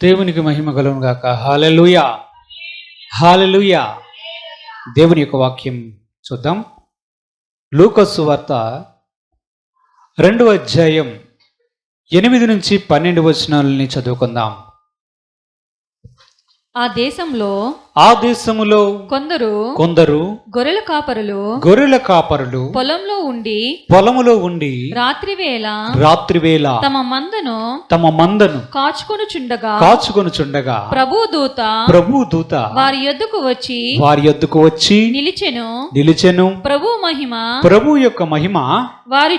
దేవునికి మహిమ కలుగును గాక. హల్లెలూయా, హల్లెలూయా. దేవుని యొక్క వాక్యం చూద్దాం. లూకా సువార్త 2వ అధ్యాయం 8 నుంచి 12 వచనాలని చదువుకుందాం. ఆ దేశములో కొందరు గొర్రెల కాపరులు పొలములో ఉండి రాత్రివేళ తమ మందను కాచుకొనుచుండగా ప్రభువు దూత వారి యొద్దకు వచ్చి నిలిచెను. ప్రభు యొక్క మహిమ వారి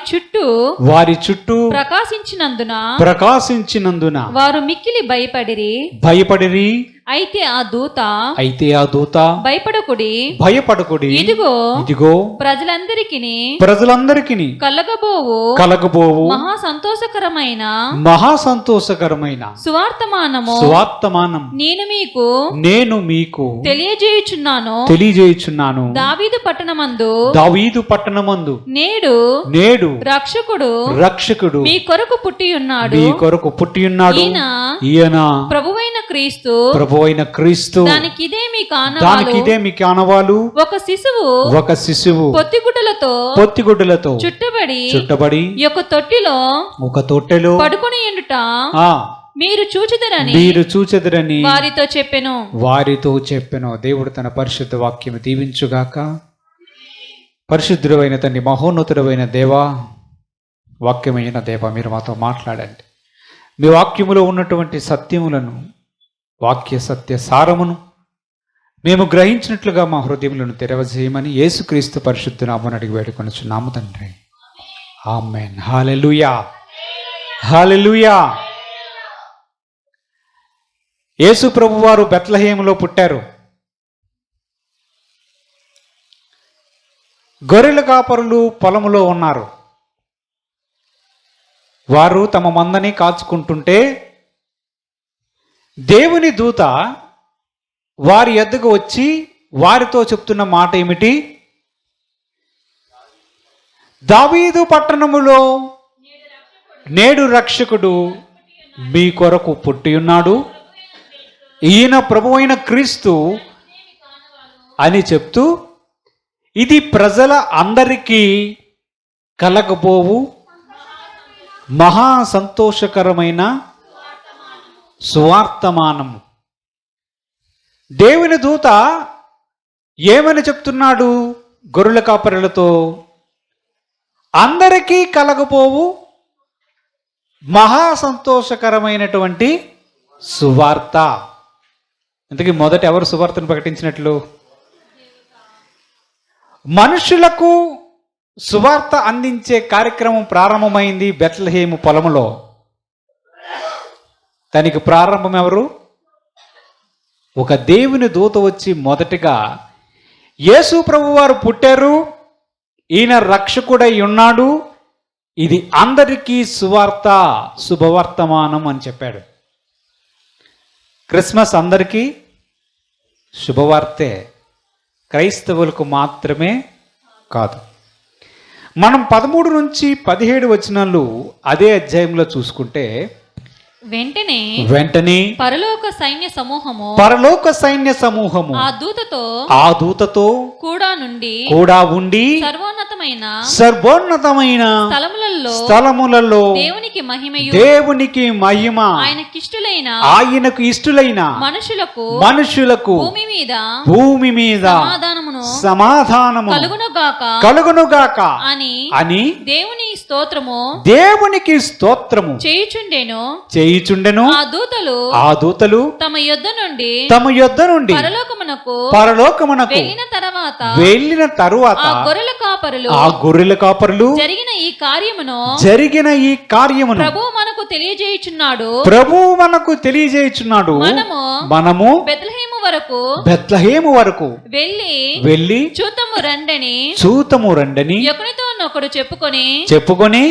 చుట్టూ ప్రకాశించినందున వారు మిక్కిలి భయపడిరి. అయితే ఆ దూత భయపడకుడి, ఇదిగో ప్రజలందరికీ కలగబోవు మహా సంతోషకరమైన సువార్తమానము నేను మీకు తెలియజేయుచున్నాను. దావీదు పట్టణమందు నేడు రక్షకుడు మీ కొరకు పుట్టి ఉన్నాడు. ఈయన ప్రభువైన క్రీస్తు. దానికి ఇదే మీ కానవాలు. ఒక శిశువు పొత్తిగుడ్డలతో చుట్టబడి ఒక తొట్టెలో పడుకొని ఉండుట మీరు చూచెదరని వారితో చెప్పెను. దేవుడు తన పరిశుద్ధ వాక్యము దీవించుగాక. పరిశుద్ధుడైన తండ్రి, మహోన్నతుడైన దేవా, వాక్యమైన దేవా, మీరు మాతో మాట్లాడండి. మీ వాక్యములో ఉన్నటువంటి సత్యములను, వాక్య సత్య సారమును మేము గ్రహించినట్లుగా మా హృదయములను తెరవజేయమని యేసుక్రీస్తు పరిశుద్ధ నామమున అడిగి వేడుకొనుచున్నాము తండ్రి. ఆమేన్. హల్లెలూయా, హల్లెలూయా. యేసు ప్రభువారు బెత్లెహేములో పుట్టారు. గొర్రెల కాపరులు పొలములో ఉన్నారు. వారు తమ మందని కాచుకుంటుంటే దేవుని దూత వారి యొద్దకు వచ్చి వారితో చెప్తున్న మాట ఏమిటి? దావీదు పట్టణములో నేడు రక్షకుడు మీ కొరకు పుట్టి ఉన్నాడు. ఈయన ప్రభువైన క్రీస్తు అని చెప్తూ, ఇది ప్రజల అందరికీ కలగబోవు మహా సంతోషకరమైన సువార్తమానము. దేవుని దూత ఏమని చెప్తున్నాడు? గొర్రెల కాపరులతో అందరికీ కలగబోవు మహా సంతోషకరమైనటువంటి సువార్త. ఇంతకీ మొదట ఎవరు సువార్తను ప్రకటించినట్లు? మనుషులకు సువార్త అందించే కార్యక్రమం ప్రారంభమైంది బెత్లెహేము పొలములో. దానికి ప్రారంభం ఎవరు? ఒక దేవుని దూత వచ్చి మొదటిగా యేసు ప్రభువారు పుట్టారు, ఈయన రక్షకుడై ఉన్నాడు, ఇది అందరికీ సువార్త, శుభవర్తమానం అని చెప్పాడు. క్రిస్మస్ అందరికీ శుభవార్తే, క్రైస్తవులకు మాత్రమే కాదు. మనం 13 నుంచి 17 వచనాలు అదే అధ్యాయంలో చూసుకుంటే, వెంటనే పరలోక సైన్య సమూహము ఆ దూతతో కూడా ఉండి సర్వోన్నతమైన స్థలములలో దేవునికి మహిమ ఆయనకు ఇష్టలైన మనుషులకు భూమి మీద సమాధానము కలుగునుగాక అని దేవునికి స్తోత్రము చేయుచుండెను. ఆ దూతలు తమ యొద్ద నుండి పరలోకమునకు వెళ్ళిన తరువాత ఆ గొర్రెల కాపరులు జరిగిన ఈ కార్యమును ప్రభువు మనకు తెలియజేయుచున్నాడు. మనము బెత్లెహేము వరకు వెళ్ళి చూతము రండని ఒకరితోనొకడు చెప్పుకొని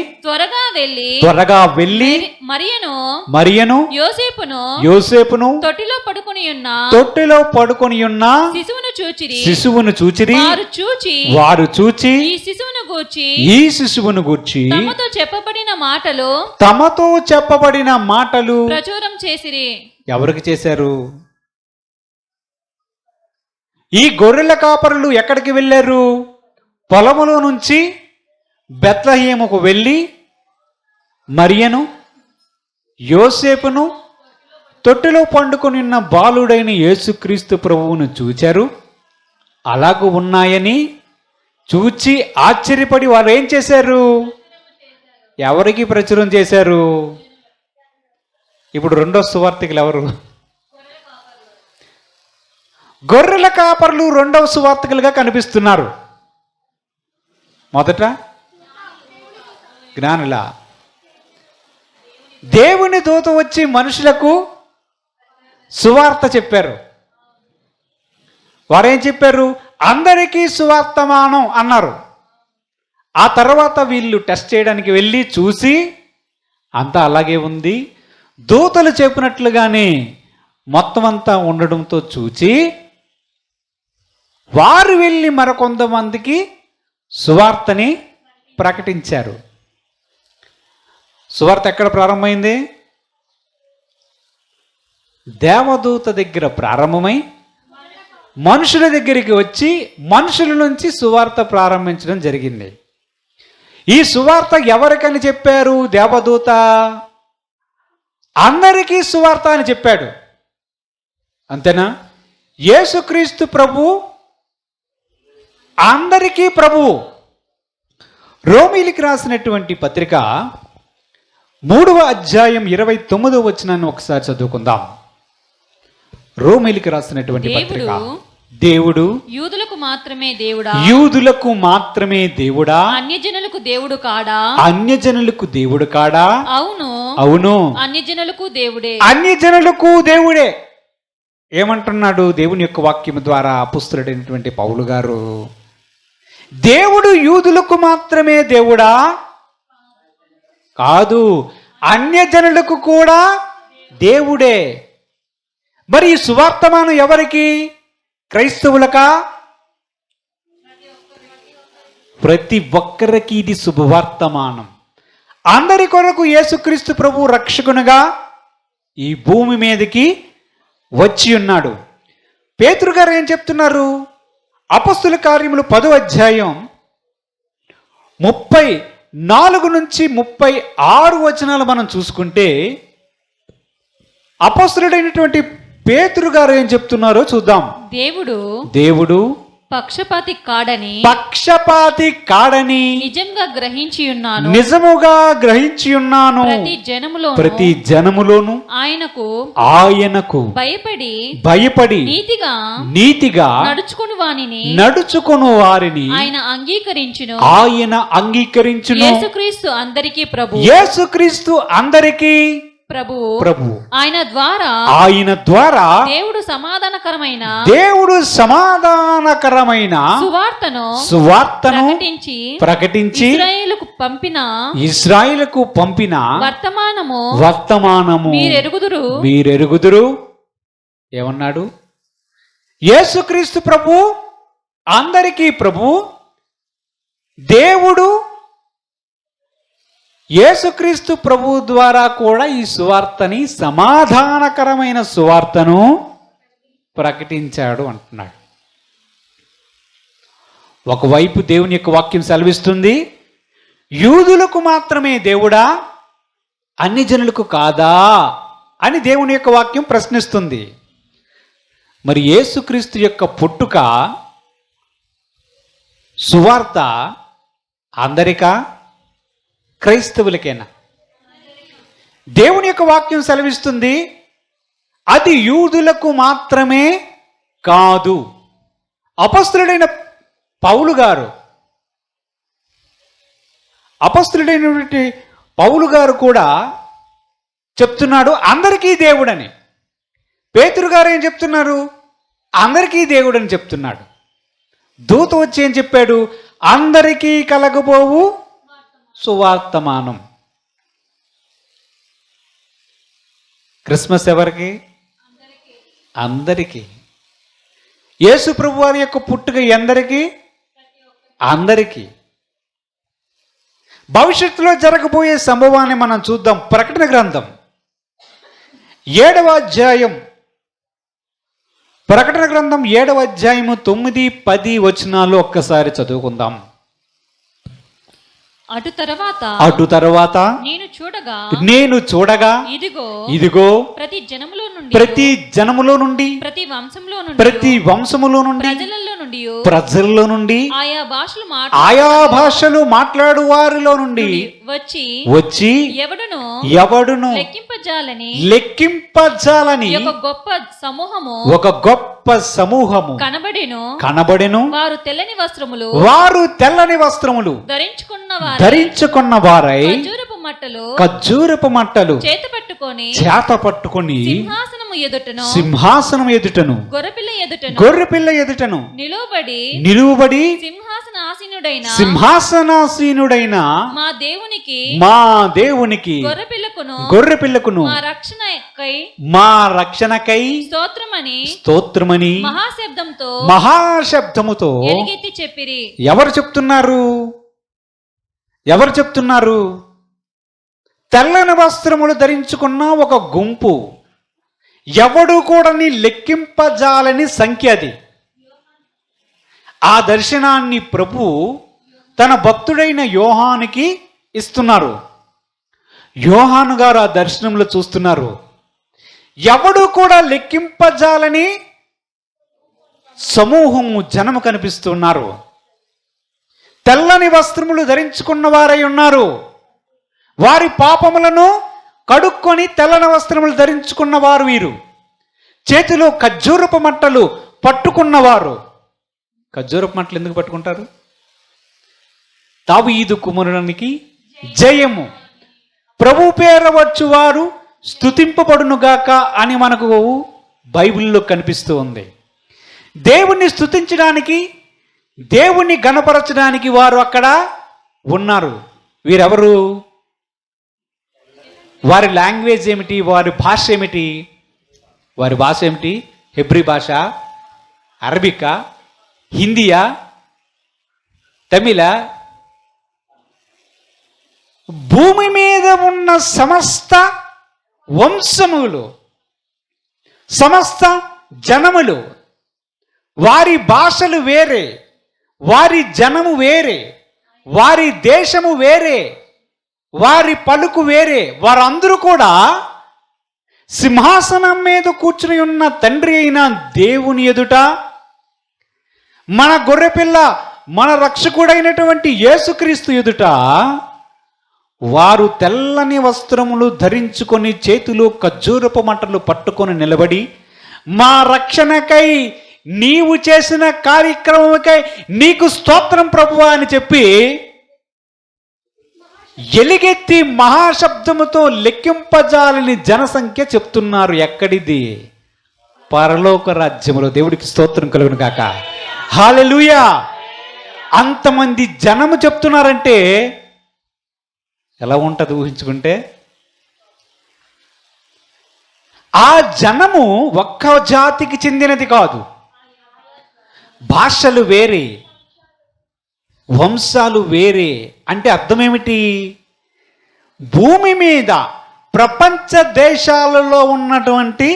త్వరగా వెళ్ళి మరియను యోసేపును తొట్టిలో పడుకొని ఉన్న శిశువును చూచిరి. వారు చూచి ఈ శిశువును గూర్చి తమతో చెప్పబడిన మాటలు ప్రచురం ఎవరికి చేశారు? ఈ గొర్రెల కాపరులు ఎక్కడికి వెళ్ళారు? పొలములో నుంచి బెత్లెహేముకు వెళ్ళి మరియను యోసేపును తొట్టిలో పండుకొని ఉన్న బాలుడైన యేసుక్రీస్తు ప్రభువును చూచారు. అలాగూ ఉన్నాయని చూచి ఆశ్చర్యపడి వారు ఏం చేశారు? ఎవరికి ప్రచురం చేశారు? ఇప్పుడు రెండో సువార్తికులు ఎవరు? గొర్రెల కాపర్లు రెండవ సువార్తికులుగా కనిపిస్తున్నారు. మొదట జ్ఞానుల దేవుని దూత వచ్చి మనుషులకు సువార్త చెప్పారు. వారేం చెప్పారు? అందరికీ సువార్తమానం అన్నారు. ఆ తర్వాత వీళ్ళు టెస్ట్ చేయడానికి వెళ్ళి చూసి అంతా అలాగే ఉంది, దూతలు చెప్పినట్లుగానే మొత్తం అంతా ఉండడంతో చూచి వారు వెళ్ళి మరికొంతమందికి సువార్తని ప్రకటించారు. సువార్త ఎక్కడ ప్రారంభమైంది? దేవదూత దగ్గర ప్రారంభమై మనుషుల దగ్గరికి వచ్చి మనుషుల నుంచి సువార్త ప్రారంభించడం జరిగింది. ఈ సువార్త ఎవరికని చెప్పారు? దేవదూత అందరికీ సువార్త అని చెప్పాడు. అంతేనా? యేసుక్రీస్తు ప్రభు అందరికీ ప్రభువు. రోమీలికి రాసినటువంటి పత్రిక 3వ అధ్యాయం 29వ వచనాన్ని ఒకసారి చదువుకుందాం. రోమీలికి రాసినటువంటి పత్రిక. దేవుడు యూదులకు మాత్రమే దేవుడా? యూదులకు మాత్రమే దేవుడా? అన్యజనులకు దేవుడు కాడా? అన్యజనులకు దేవుడు కాడా? అవును అవును, అన్యజనులకు దేవుడే. అన్యజనులకు దేవుడే. ఏమంటున్నాడు దేవుని యొక్క వాక్యం ద్వారా అపుస్తలుడైనటువంటి పౌలు గారు? దేవుడు యూదులకు మాత్రమే దేవుడా? కాదు, అన్యజనులకు కూడా దేవుడే. మరి ఈ సువార్తమానం ఎవరికి? క్రైస్తవులకా? ప్రతి ఒక్కరికి ఇది శుభవార్తమానం. అందరి కొరకు యేసుక్రీస్తు ప్రభు రక్షకునిగా ఈ భూమి మీదకి వచ్చి ఉన్నాడు. పేతురు గారు ఏం చెప్తున్నారు? అపొస్తలుల కార్యములు 10వ అధ్యాయం 34 నుంచి 36 వచనాలు మనం చూసుకుంటే అపొస్తలుడైనటువంటి పేతురు గారు ఏం చెప్తున్నారో చూద్దాం. దేవుడు పక్షపాతి కాడని నిజంగా గ్రహించి ఉన్నాను. నిజముగా గ్రహించి ఉన్నాను. ప్రతి జనములోను ఆయనకు భయపడి నీతిగా నడుచుకుని వారిని ఆయన అంగీకరించును. యేసుక్రీస్తు అందరికీ ప్రభు. యేసుక్రీస్తు అందరికీ ప్రభు. ఆయన ద్వారా దేవుడు సమాధానకరమైన సువార్తను ప్రకటించి ఇశ్రాయేలుకు పంపిన వర్తమానము మీరెరుగుదురు. ఏమన్నాడు? యేసుక్రీస్తు ప్రభు అందరికీ ప్రభు. దేవుడు యేసుక్రీస్తు ప్రభు ద్వారా కూడా ఈ సువార్తని, సమాధానకరమైన సువార్తను ప్రకటించాడు అంటున్నాడు. ఒకవైపు దేవుని యొక్క వాక్యం సెలవిస్తుంది, యూదులకు మాత్రమే దేవుడా, అన్ని జనులకు కాదా అని దేవుని యొక్క వాక్యం ప్రశ్నిస్తుంది. మరి యేసుక్రీస్తు యొక్క పుట్టుక సువార్త అందరికా, క్రైస్తవులకేనా? దేవుని యొక్క వాక్యం సెలవిస్తుంది అది యూదులకు మాత్రమే కాదు. అపొస్తలుడైన పౌలు గారు కూడా చెప్తున్నాడు అందరికీ దేవుడని. పేతురు గారు ఏం చెప్తున్నారు? అందరికీ దేవుడని చెప్తున్నాడు. దూత వచ్చి ఏం చెప్పాడు? అందరికీ కలగబోవు సువార్తమానం. క్రిస్మస్ ఎవరికి? అందరికీ. యేసు ప్రభు వారి యొక్క పుట్టుక ఎందరికీ? అందరికీ. భవిష్యత్తులో జరగబోయే సంభవాన్ని మనం చూద్దాం. ప్రకటన గ్రంథం 7వ అధ్యాయం, ప్రకటన గ్రంథం 7వ అధ్యాయము 9, 10 వచనాలు ఒక్కసారి చదువుకుందాం. అటు తర్వాత నేను చూడగా ఇదిగో ప్రతి జనములో నుండి ప్రతి వంశములో నుండి ప్రజల్లో నుండి ఆయా భాషలు మాట్లాడు వారిలో నుండి వచ్చి ఎవడును లెక్కింపజాలని ఒక గొప్ప సమూహము కనబడెను. వారు తెల్లని వస్త్రములు ధరించుకున్న వారై ఖర్జూరపు మట్టలు చేత పట్టుకొని సింహాసనం ఎదుటను గొర్రెపిల్ల ఎదుటను నిలువబడి సింహాసనాసీనుడైన మా దేవునికి గొర్రెపిల్లకును మా రక్షణకై స్తోత్రమని మహాశబ్దముతో చెప్పిరి. ఎవరు చెప్తున్నారు? తెల్లని వస్త్రములు ధరించుకున్న ఒక గుంపు, ఎవడు కూడా లెక్కింపజాలని సంఖ్య అది. ఆ దర్శనాన్ని ప్రభు తన భక్తుడైన యోహానుకి ఇస్తున్నారు. యోహాను గారు ఆ దర్శనంలో చూస్తున్నారు. ఎవడు కూడా లెక్కింపజాలని సమూహము జనము కనిపిస్తున్నారు. తెల్లని వస్త్రములు ధరించుకున్న వారై ఉన్నారు. వారి పాపములను కడుక్కొని తెల్లని వస్త్రములు ధరించుకున్న వారు వీరు. చేతిలో ఖర్జూరపు మట్టలు పట్టుకున్నవారు. ఖర్జూరపు మట్టలు ఎందుకు పట్టుకుంటారు? దావీదు కుమారునికి జయము, ప్రభు పేర వచ్చు వారు స్తుతింపబడునుగాక అని మనకు బైబిల్లో కనిపిస్తూ ఉంది. దేవుణ్ణి స్తుతించడానికి, దేవుణ్ణి గణపరచడానికి వారు అక్కడ ఉన్నారు. వీరెవరు? వారి లాంగ్వేజ్ ఏమిటి? వారి భాష ఏమిటి? వారి భాష ఏమిటి? హెబ్రీ భాష, అరబికా, హిందీయా, తమిళ? భూమి మీద ఉన్న సమస్త వంశములు, సమస్త జనములు, వారి భాషలు వేరే, వారి జనము వేరే, వారి దేశము వేరే, వారి పలుకు వేరే. వారందరూ కూడా సింహాసనం మీద కూర్చుని ఉన్న తండ్రి అయిన దేవుని ఎదుట, మన గొర్రెపిల్ల, మన రక్షకుడైనటువంటి యేసుక్రీస్తు ఎదుట వారు తెల్లని వస్త్రములు ధరించుకొని చేతిలో ఖర్జూరపు మంటలు పట్టుకొని నిలబడి, మా రక్షణకై నీవు చేసిన కార్యక్రమకై నీకు స్తోత్రం ప్రభువా అని చెప్పి ఎలుగెత్తి మహాశబ్దముతో లెక్కింపజాలని జనసంఖ్య చెప్తున్నారు. ఎక్కడిది? పరలోక రాజ్యములో. దేవుడికి స్తోత్రం కలుగును గాక. హల్లెలూయా. అంతమంది జనము చెప్తున్నారంటే ఎలా ఉంటుంది ఊహించుకుంటే? ఆ జనము ఒక్క జాతికి చెందినది కాదు. భాషలు వేరే, వంశాలు వేరే. అంటే అర్థం ఏమిటి? భూమి మీద ప్రపంచ దేశాలలో ఉన్నటువంటి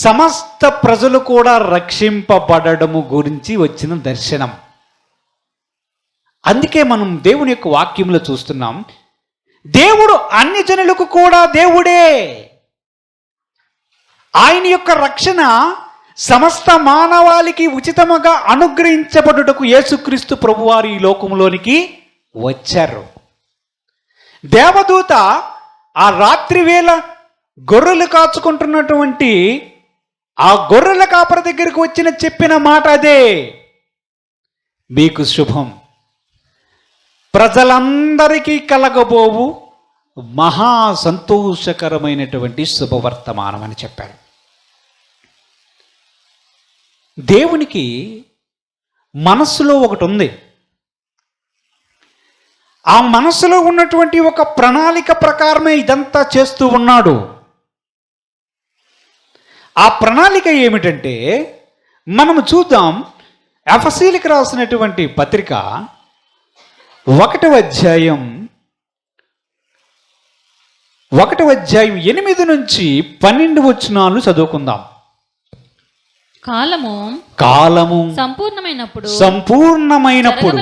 సమస్త ప్రజలు కూడా రక్షింపబడము గురించి వచ్చిన దర్శనం. అందుకే మనం దేవుని యొక్క వాక్యంలో చూస్తున్నాం, దేవుడు అన్ని జనులకు కూడా దేవుడే. ఆయన యొక్క రక్షణ సమస్త మానవాళికి ఉచితముగా అనుగ్రహించబడుటకు యేసుక్రీస్తు ప్రభువారు ఈ లోకంలోనికి వచ్చారు. దేవదూత ఆ రాత్రి వేళ గొర్రెలు కాచుకుంటున్నటువంటి ఆ గొర్రెల కాపరి దగ్గరికి వచ్చిన చెప్పిన మాట అదే, మీకు శుభం, ప్రజలందరికీ కలగబోవు మహా సంతోషకరమైనటువంటి శుభవర్తమానం అని చెప్పాడు. దేవునికి మనస్సులో ఒకటి ఉంది. ఆ మనస్సులో ఉన్నటువంటి ఒక ప్రణాళిక ప్రకారమే ఇదంతా చేస్తూ ఉన్నాడు. ఆ ప్రణాళిక ఏమిటంటే మనము చూద్దాం. ఎఫెసీయులకు రాసినటువంటి పత్రిక 1వ అధ్యాయం 1వ అధ్యాయం 8 నుంచి 12 వచనాలు చదువుకుందాం. కాలము సంపూర్ణమైనప్పుడు సంపూర్ణమైనప్పుడు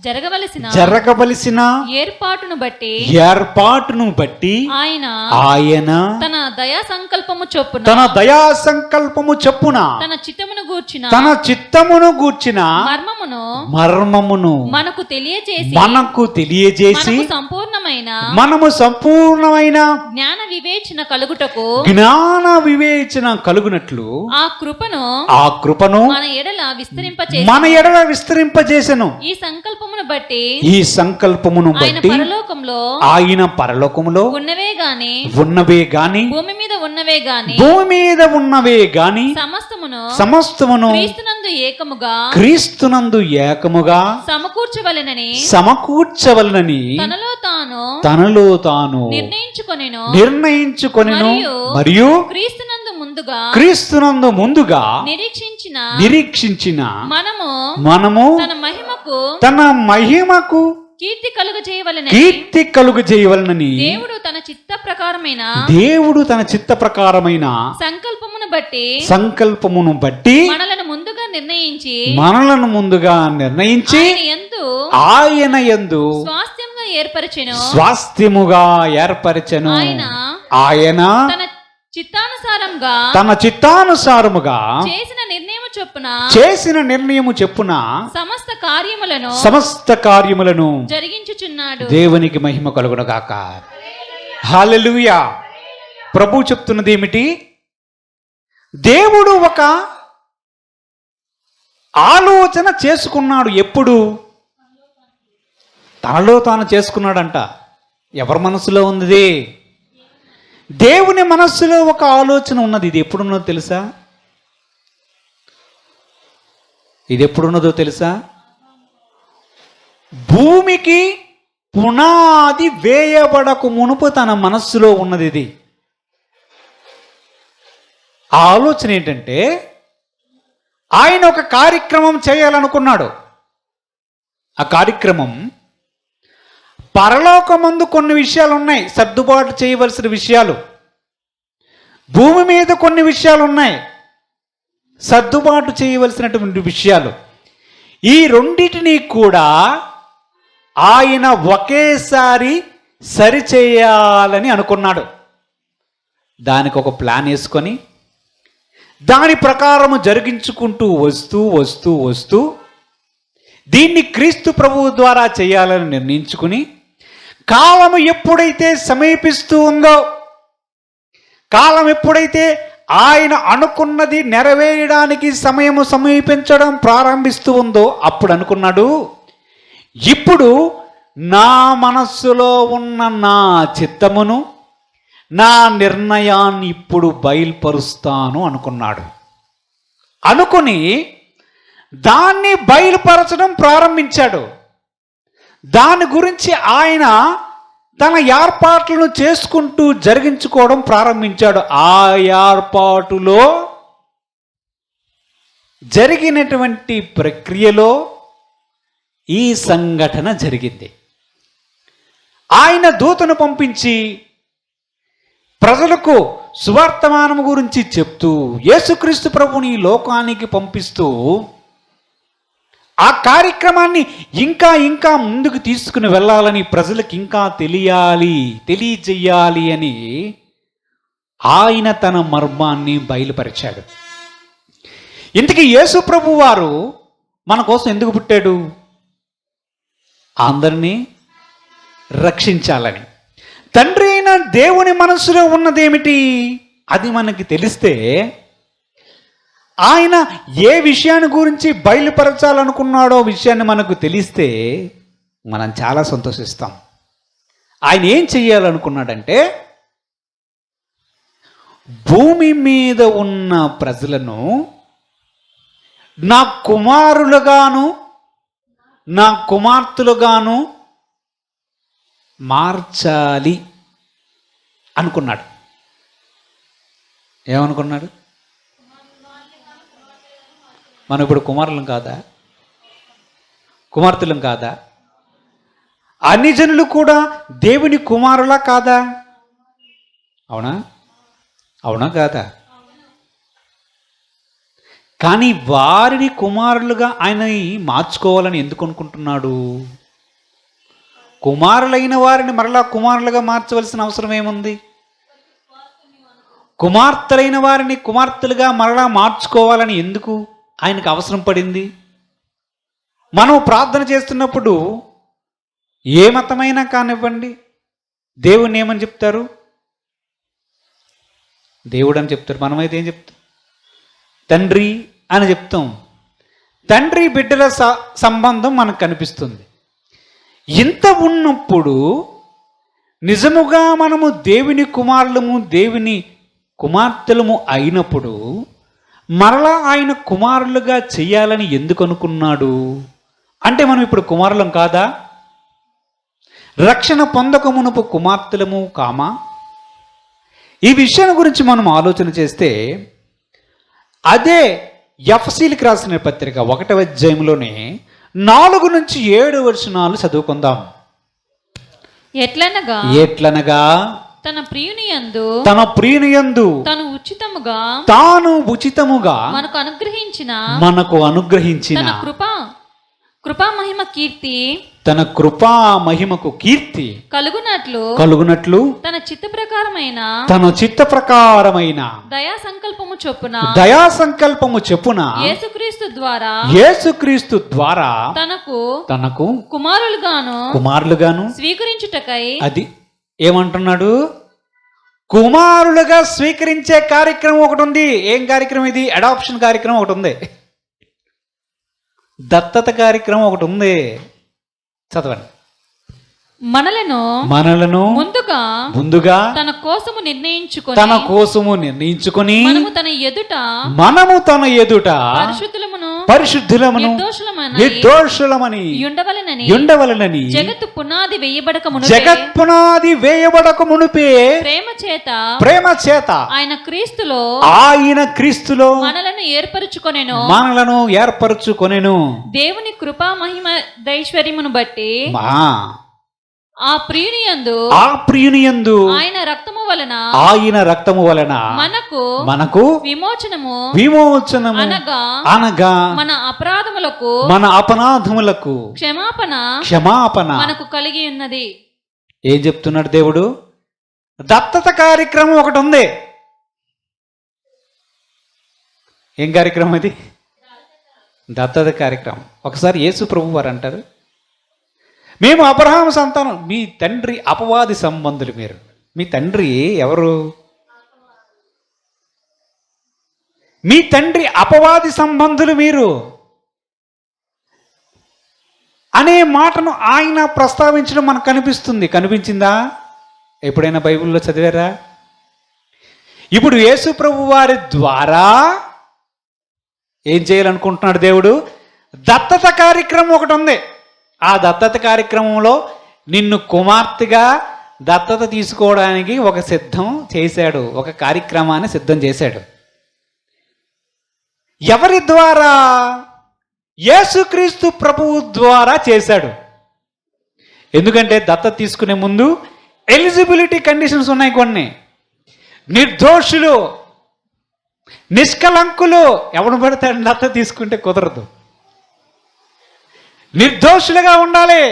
జరగవలసిన ఏర్పాటును బట్టి ఆయన తన దయా సంకల్పము చొప్పున తన చిత్తమును గూర్చిన మర్మమును మనకు తెలియజేసి మనము సంపూర్ణమైన జ్ఞాన వివేచన కలుగునట్లు ఆ కృపను మన ఎడల విస్తరింపజేసెను. ఈ సంకల్పమును బట్టి ఆయన పరలోకములో ఉన్నవే గాని భూమి మీద ఉన్నవే గాని సమస్తమును క్రీస్తునందు ఏకముగా సమకూర్చవలెనని తనలో తాను నిర్ణయించుకొనెను మరియు క్రీస్తునందు ముందుగా నిరీక్షించిన మనము తన మహిమకు కీర్తి కలుగజేయవలెనని దేవుడు తన చిత్త ప్రకారమైన సంకల్పమును బట్టి మనలను ముందుగా నిర్ణయించి ఆయన యందు స్వాస్థ్యముగా ఏర్పరచెను. ఆయన తన చిత్తానుసారముగా చేసిన నిర్ణయము చెప్పున సమస్త కార్యములను జరిగించుచున్నాడు. దేవునికి మహిమ కలుగును గాక. హల్లెలూయా. ప్రభు చెప్తున్నది ఏమిటి? దేవుడు ఒక ఆలోచన చేసుకున్నాడు. ఎప్పుడు? తనలో తాను చేసుకున్నాడంట. ఎవరి మనసులో ఉంది? దేవుని మనస్సులో ఒక ఆలోచన ఉన్నది. ఇది ఎప్పుడున్నదో తెలుసా? ఇది ఎప్పుడున్నదో తెలుసా? భూమికి పునాది వేయబడకు మునుపు తన మనస్సులో ఉన్నది ఇది. ఆ ఆలోచన ఏంటంటే ఆయన ఒక కార్యక్రమం చేయాలనుకున్నాడు. ఆ కార్యక్రమం పరలోకమందు కొన్ని విషయాలు ఉన్నాయి, సర్దుబాటు చేయవలసిన విషయాలు. భూమి మీద కొన్ని విషయాలు ఉన్నాయి, సర్దుబాటు చేయవలసినటువంటి విషయాలు. ఈ రెండిటిని కూడా ఆయన ఒకేసారి సరిచేయాలని అనుకున్నాడు. దానికి ఒక ప్లాన్ వేసుకొని దాని ప్రకారము జరిగించుకుంటూ వస్తూ దీన్ని క్రీస్తు ప్రభువు ద్వారా చేయాలని నిర్ణయించుకుని కాలము ఎప్పుడైతే సమీపిస్తూ ఉందో, కాలం ఎప్పుడైతే ఆయన అనుకున్నది నెరవేయడానికి సమయము సమీపించడం ప్రారంభిస్తూ ఉందో అప్పుడు అనుకున్నాడు, ఇప్పుడు నా మనస్సులో ఉన్న నా చిత్తమును, నా నిర్ణయాన్ని ఇప్పుడు బయలుపరుస్తాను అనుకున్నాడు. అనుకుని దాన్ని బయలుపరచడం ప్రారంభించాడు. దాని గురించి ఆయన తన ఏర్పాట్లను చేసుకుంటూ జరిగించుకోవడం ప్రారంభించాడు. ఆ ఏర్పాటులో జరిగినటువంటి ప్రక్రియలో ఈ సంఘటన జరిగింది. ఆయన దూతను పంపించి ప్రజలకు సువార్తమానము గురించి చెప్తూ యేసుక్రీస్తు ప్రభుని ఈ లోకానికి పంపిస్తూ ఆ కార్యక్రమాన్ని ఇంకా ముందుకు తీసుకుని వెళ్ళాలని, ప్రజలకు ఇంకా తెలియజేయాలి అని ఆయన తన మర్మాన్ని బయలుపరిచాడు. ఇంతకీ యేసు ప్రభు వారు మన కోసం ఎందుకు పుట్టాడు? అందరినీ రక్షించాలని. తండ్రి అయిన దేవుని మనసులో ఉన్నదేమిటి అది మనకి తెలిస్తే, ఆయన ఏ విషయాన్ని గురించి బయలుపరచాలనుకున్నాడో విషయాన్ని మనకు తెలిస్తే మనం చాలా సంతోషిస్తాం. ఆయన ఏం చెయ్యాలనుకున్నాడంటే భూమి మీద ఉన్న ప్రజలను నా కుమారులుగాను నా కుమార్తెలుగాను మార్చాలి అనుకున్నాడు. ఏమనుకున్నాడు? మనం ఇప్పుడు కుమారులం కాదా? కుమార్తెలం కాదా? అన్ని జనులు కూడా దేవుని కుమారులా కాదా? అవునా? అవునా కాదా? కానీ వారిని కుమారులుగా ఆయన మార్చుకోవాలని ఎందుకు అనుకుంటున్నాడు? కుమారులైన వారిని మరలా కుమారులుగా మార్చవలసిన అవసరం ఏముంది? కుమార్తెలైన వారిని కుమార్తెలుగా మరలా మార్చుకోవాలని ఎందుకు ఆయనకు అవసరం పడింది? మనం ప్రార్థన చేస్తున్నప్పుడు ఏ మతమైనా కానివ్వండి, దేవుణ్ణి ఏమని చెప్తారు? దేవుడు అని చెప్తారు. మనమైతే ఏం చెప్తాం? తండ్రి అని చెప్తాం. తండ్రి బిడ్డల సంబంధం మనకు కనిపిస్తుంది. ఇంత ఉన్నప్పుడు నిజముగా మనము దేవుని కుమారులము, దేవుని కుమార్తెలము అయినప్పుడు మరలా ఆయన కుమారులుగా చెయ్యాలని ఎందుకు అనుకున్నాడు? అంటే మనం ఇప్పుడు కుమారులం కాదా? రక్షణ పొందకమునుపు కుమార్తెలము కామా? ఈ విషయం గురించి మనం ఆలోచన చేస్తే అదే ఎఫ్ఎసీలకు రాసిన పత్రిక 1వ అధ్యాయంలోనే 4 నుంచి 7 వచనాలు చదువుకుందాం. ఎట్లనగా తన ప్రియుని యందు తాను ఉచితముగా మనకు అనుగ్రహించిన కృపా మహిమ కీర్తి తన కృపా మహిమకు కీర్తి కలుగునట్లు తన చిత్త ప్రకారమైన దయా సంకల్పము చొప్పున యేసుక్రీస్తు ద్వారా తనకు కుమారులుగాను స్వీకరించుటకై. అది ఏమంటున్నాడు? కుమారులుగా స్వీకరించే కార్యక్రమం ఒకటి ఉంది. ఏం కార్యక్రమం ఇది? అడాప్షన్ కార్యక్రమం ఒకటి ఉంది. దత్తత కార్యక్రమం ఒకటి ఉంది. చదవండి. మనలను ముందుగా తన కోసము నిర్ణయించుకొని మనము తన ఎదుట పరిశుద్ధులమును నిర్దోషులమని ఉండవలెనని జగత్ పునాది వేయబడక మునుపే ప్రేమ చేత ఆయన క్రీస్తులో మనలను ఏర్పరచుకొనెను. దేవుని కృపా మహిమ దైశ్వర్యమును బట్టి ఆ ప్రియుని యందు ఆయన రక్తము వలన మనకు విమోచనము అనగా మన అపరాధములకు క్షమాపణ మనకు కలిగి ఉన్నది. ఏం చెప్తున్నాడు దేవుడు? దత్తత కార్యక్రమం ఒకటి ఉంది. ఏం కార్యక్రమం అది? దత్తత కార్యక్రమం. ఒకసారి యేసు ప్రభు వారు అంటారు, మేము అబ్రహాము సంతానం. మీ తండ్రి అపవాది సంబంధులు. మీరు మీ తండ్రి ఎవరు? మీ తండ్రి అపవాది సంబంధులు మీరు అనే మాటను ఆయన ప్రస్తావించడం మనకు కనిపించిందా? ఎప్పుడైనా బైబిల్లో చదివారా? ఇప్పుడు యేసు ప్రభు వారి ద్వారా ఏం చేయాలనుకుంటున్నాడు దేవుడు? దత్తత కార్యక్రమం ఒకటి ఉంది. ఆ దత్తత కార్యక్రమంలో నిన్ను కుమార్తెగా దత్తత తీసుకోవడానికి ఒక కార్యక్రమాన్ని సిద్ధం చేశాడు. ఎవరి ద్వారా? యేసుక్రీస్తు ప్రభువు ద్వారా చేశాడు. ఎందుకంటే దత్తత తీసుకునే ముందు ఎలిజిబిలిటీ కండిషన్స్ ఉన్నాయి కొన్ని. నిర్దోషులు, నిష్కలంకులు ఎవడు పడతాడు దత్తత తీసుకుంటే కుదరదు. నిర్దోషులుగా ఉండాలి,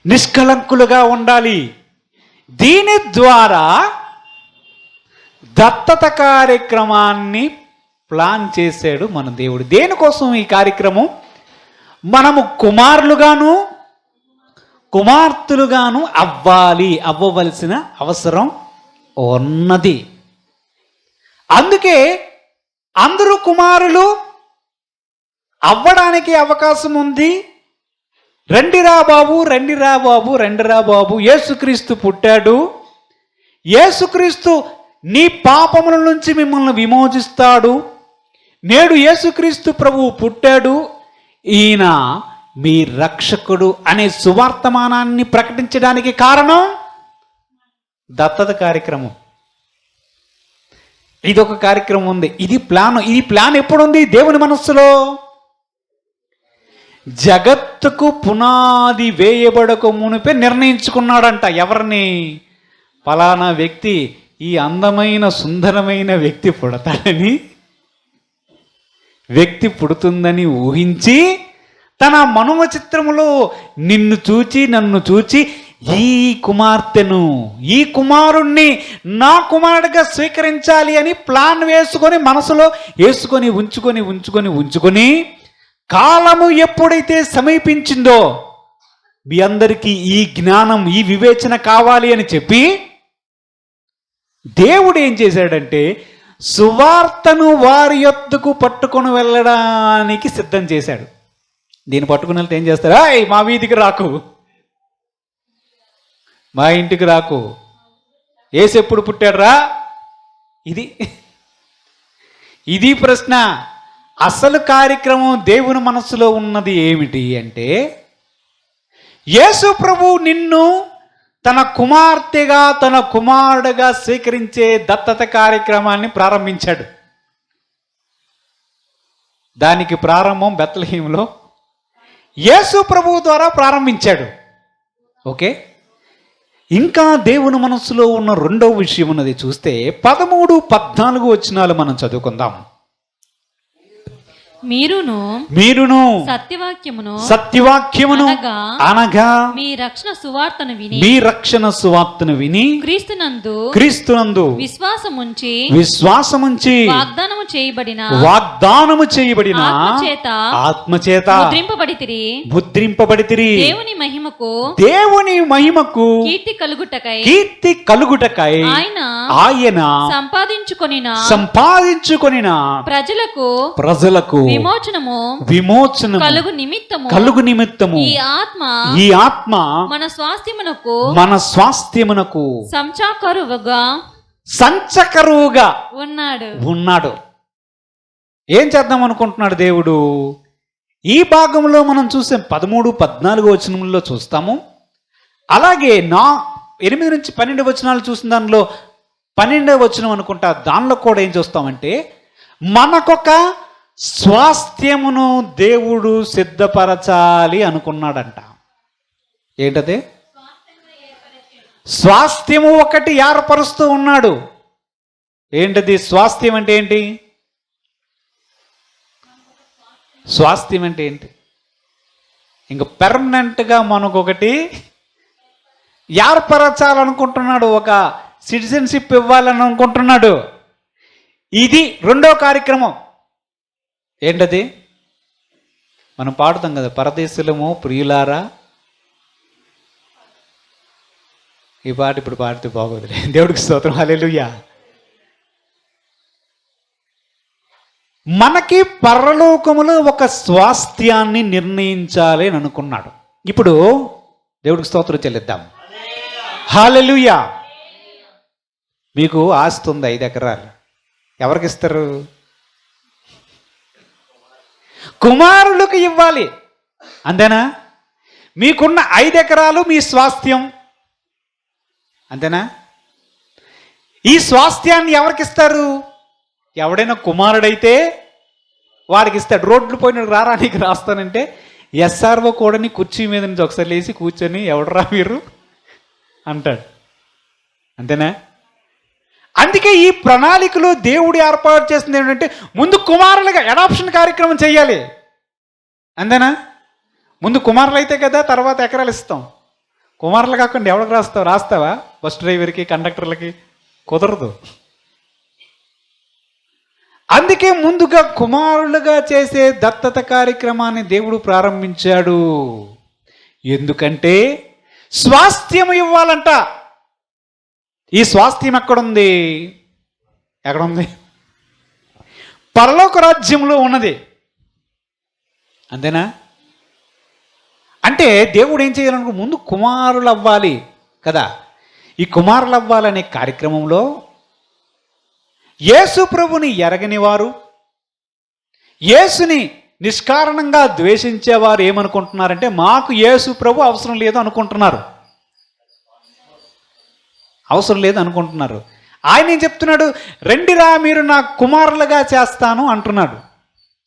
నిష్కలంకులుగా ఉండాలి. దీని ద్వారా దత్తత కార్యక్రమాన్ని ప్లాన్ చేశాడు మన దేవుడు. దేనికోసం ఈ కార్యక్రమం? మనము కుమార్తెలుగాను అవ్వవలసిన అవసరం ఉన్నది. అందుకే అందరూ కుమారులు అవ్వడానికి అవకాశం ఉంది. రండిరా బాబు, యేసుక్రీస్తు పుట్టాడు. యేసుక్రీస్తు నీ పాపముల నుంచి మిమ్మల్ని విమోచిస్తాడు. నేడు యేసుక్రీస్తు ప్రభువు పుట్టాడు, ఈయన మీ రక్షకుడు అనే సువార్తమానాన్ని ప్రకటించడానికి కారణం దత్తత కార్యక్రమం. ఇదొక కార్యక్రమం ఉంది. ఇది ప్లాన్ ఎప్పుడుంది దేవుని మనస్సులో? జగత్తుకు పునాది వేయబడక మునిపే నిర్ణయించుకున్నాడంట. ఎవరిని? ఫలానా వ్యక్తి, ఈ అందమైన సుందరమైన వ్యక్తి పుడతాడని, వ్యక్తి పుడుతుందని ఊహించి తన మనుమ చిత్రములో నిన్ను చూచి నన్ను చూచి ఈ కుమార్తెను, ఈ కుమారుణ్ణి నా కుమారుడిగా స్వీకరించాలి అని ప్లాన్ వేసుకొని మనసులో వేసుకొని ఉంచుకొని కాలము ఎప్పుడైతే సమీపించిందో, మీ అందరికీ ఈ జ్ఞానం, ఈ వివేచన కావాలి అని చెప్పి దేవుడు ఏం చేశాడంటే సువార్తను వారి యొద్దకు పట్టుకొని వెళ్ళడానికి సిద్ధం చేశాడు. దీన్ని పట్టుకుని వెళ్తే ఏం చేస్తారు? మా వీధికి రాకు, మా ఇంటికి రాకు, యేసు ఎప్పుడు పుట్టాడురా? ఇది ప్రశ్న. అసలు కార్యక్రమం దేవుని మనస్సులో ఉన్నది ఏమిటి అంటే, యేసు ప్రభు నిన్ను తన కుమార్తెగా, తన కుమారుడుగా స్వీకరించే దత్తత కార్యక్రమాన్ని ప్రారంభించాడు. దానికి ప్రారంభం బెత్లెహేములో యేసు ప్రభువు ద్వారా ప్రారంభించాడు. ఓకే, ఇంకా దేవుని మనస్సులో ఉన్న రెండవ విషయం ఉన్నది చూస్తే 13, 14 వచనాలు మనం చదువుకుందాం. మీరును సత్యవాక్యమును అనగా మీ రక్షణ సువార్తను విని క్రీస్తునందు విశ్వాసముంచి వాగ్దానము చేయబడిన ఆత్మచేత ముద్రింపబడితిరి. దేవుని మహిమకు కీర్తి కలుగుటకై ఆయన సంపాదించుకొనిన ప్రజలకు విమోచనము కలుగు నిమిత్తము ఈ ఆత్మ మన స్వాస్థ్యమునకు సంచకరువుగా ఉన్నాడు. ఏం చేద్దాం అనుకుంటున్నాడు దేవుడు? ఈ భాగంలో మనం చూసే 13, 14 వచనంలో చూస్తాము. అలాగే 8 నుంచి 12 వచనాలు చూసిన దానిలో 12వ వచనం అనుకుంటా, దానిలో కూడా ఏం చూస్తామంటే మనకొక స్వాస్థ్యమును దేవుడు సిద్ధపరచాలి అనుకున్నాడంట. ఏంటది? స్వాస్థ్యము ఒకటి ఏర్పరుస్తూ ఉన్నాడు. ఏంటది స్వాస్థ్యం అంటే? ఏంటి స్వాస్థ్యం అంటే? ఏంటి? ఇంక పెర్మనెంట్గా మనకొకటి ఏర్పరచాలనుకుంటున్నాడు, ఒక సిటిజన్షిప్ ఇవ్వాలని అనుకుంటున్నాడు. ఇది రెండో కార్యక్రమం. ఏంటది? మనం పాడుతాం కదా, పరదేశులము ప్రియులారా. ఈ పాట ఇప్పుడు పాడితే బాగోదులే. దేవుడికి స్తోత్రం, హల్లెలూయా. మనకి పరలోకములో ఒక స్వాస్థ్యాన్ని నిర్ణయించాలి అని అనుకున్నాడు. ఇప్పుడు దేవుడికి స్తోత్రం చెల్లిద్దాం, హల్లెలూయా. మీకు ఆస్తి ఉంది 5 ఎకరాలు, ఎవరికి ఇస్తారు? కుమారులకు ఇవ్వాలి, అంతేనా? మీకున్న 5 ఎకరాలు మీ స్వాస్థ్యం, అంతేనా? ఈ స్వాస్థ్యాన్ని ఎవరికి ఇస్తారు? ఎవడైనా కుమారుడైతే వాడికి ఇస్తాడు. రోడ్లు పోయిన రారా నీకు రాస్తానంటే ఎస్ఆర్ఓ కూడా నీ కుర్చీ మీద నుంచి ఒకసారి లేచి కూర్చొని ఎవడరా మీరు అంటాడు, అంతేనా? అందుకే ఈ ప్రణాళికలో దేవుడు ఏర్పాటు చేసింది ఏంటంటే ముందు కుమారులుగా అడాప్షన్ కార్యక్రమం చేయాలి, అంతేనా? ముందు కుమారులు అయితే కదా తర్వాత ఎకరాలు ఇస్తాం. కుమారులు కాకుండా ఎవరికి రాస్తావా? బస్ డ్రైవర్కి, కండక్టర్లకి కుదరదు. అందుకే ముందుగా కుమారులుగా చేసే దత్తత కార్యక్రమాన్ని దేవుడు ప్రారంభించాడు. ఎందుకంటే స్వాస్థ్యం ఇవ్వాలంట. ఈ స్వాస్థ్యం ఎక్కడుంది? పరలోక రాజ్యంలో ఉన్నది, అంతేనా? అంటే దేవుడు ఏం చేయాలనుకో, ముందు కుమారులు అవ్వాలి కదా. ఈ కుమారులు అవ్వాలనే కార్యక్రమంలో యేసు ప్రభుని ఎరగని వారు, యేసుని నిష్కారణంగా ద్వేషించేవారు ఏమనుకుంటున్నారంటే మాకు యేసు ప్రభు అవసరం లేదు అనుకుంటున్నారు. ఆయన ఏం చెప్తున్నాడు? రెండిరా మీరు నా కుమారులుగా చేస్తాను అంటున్నాడు.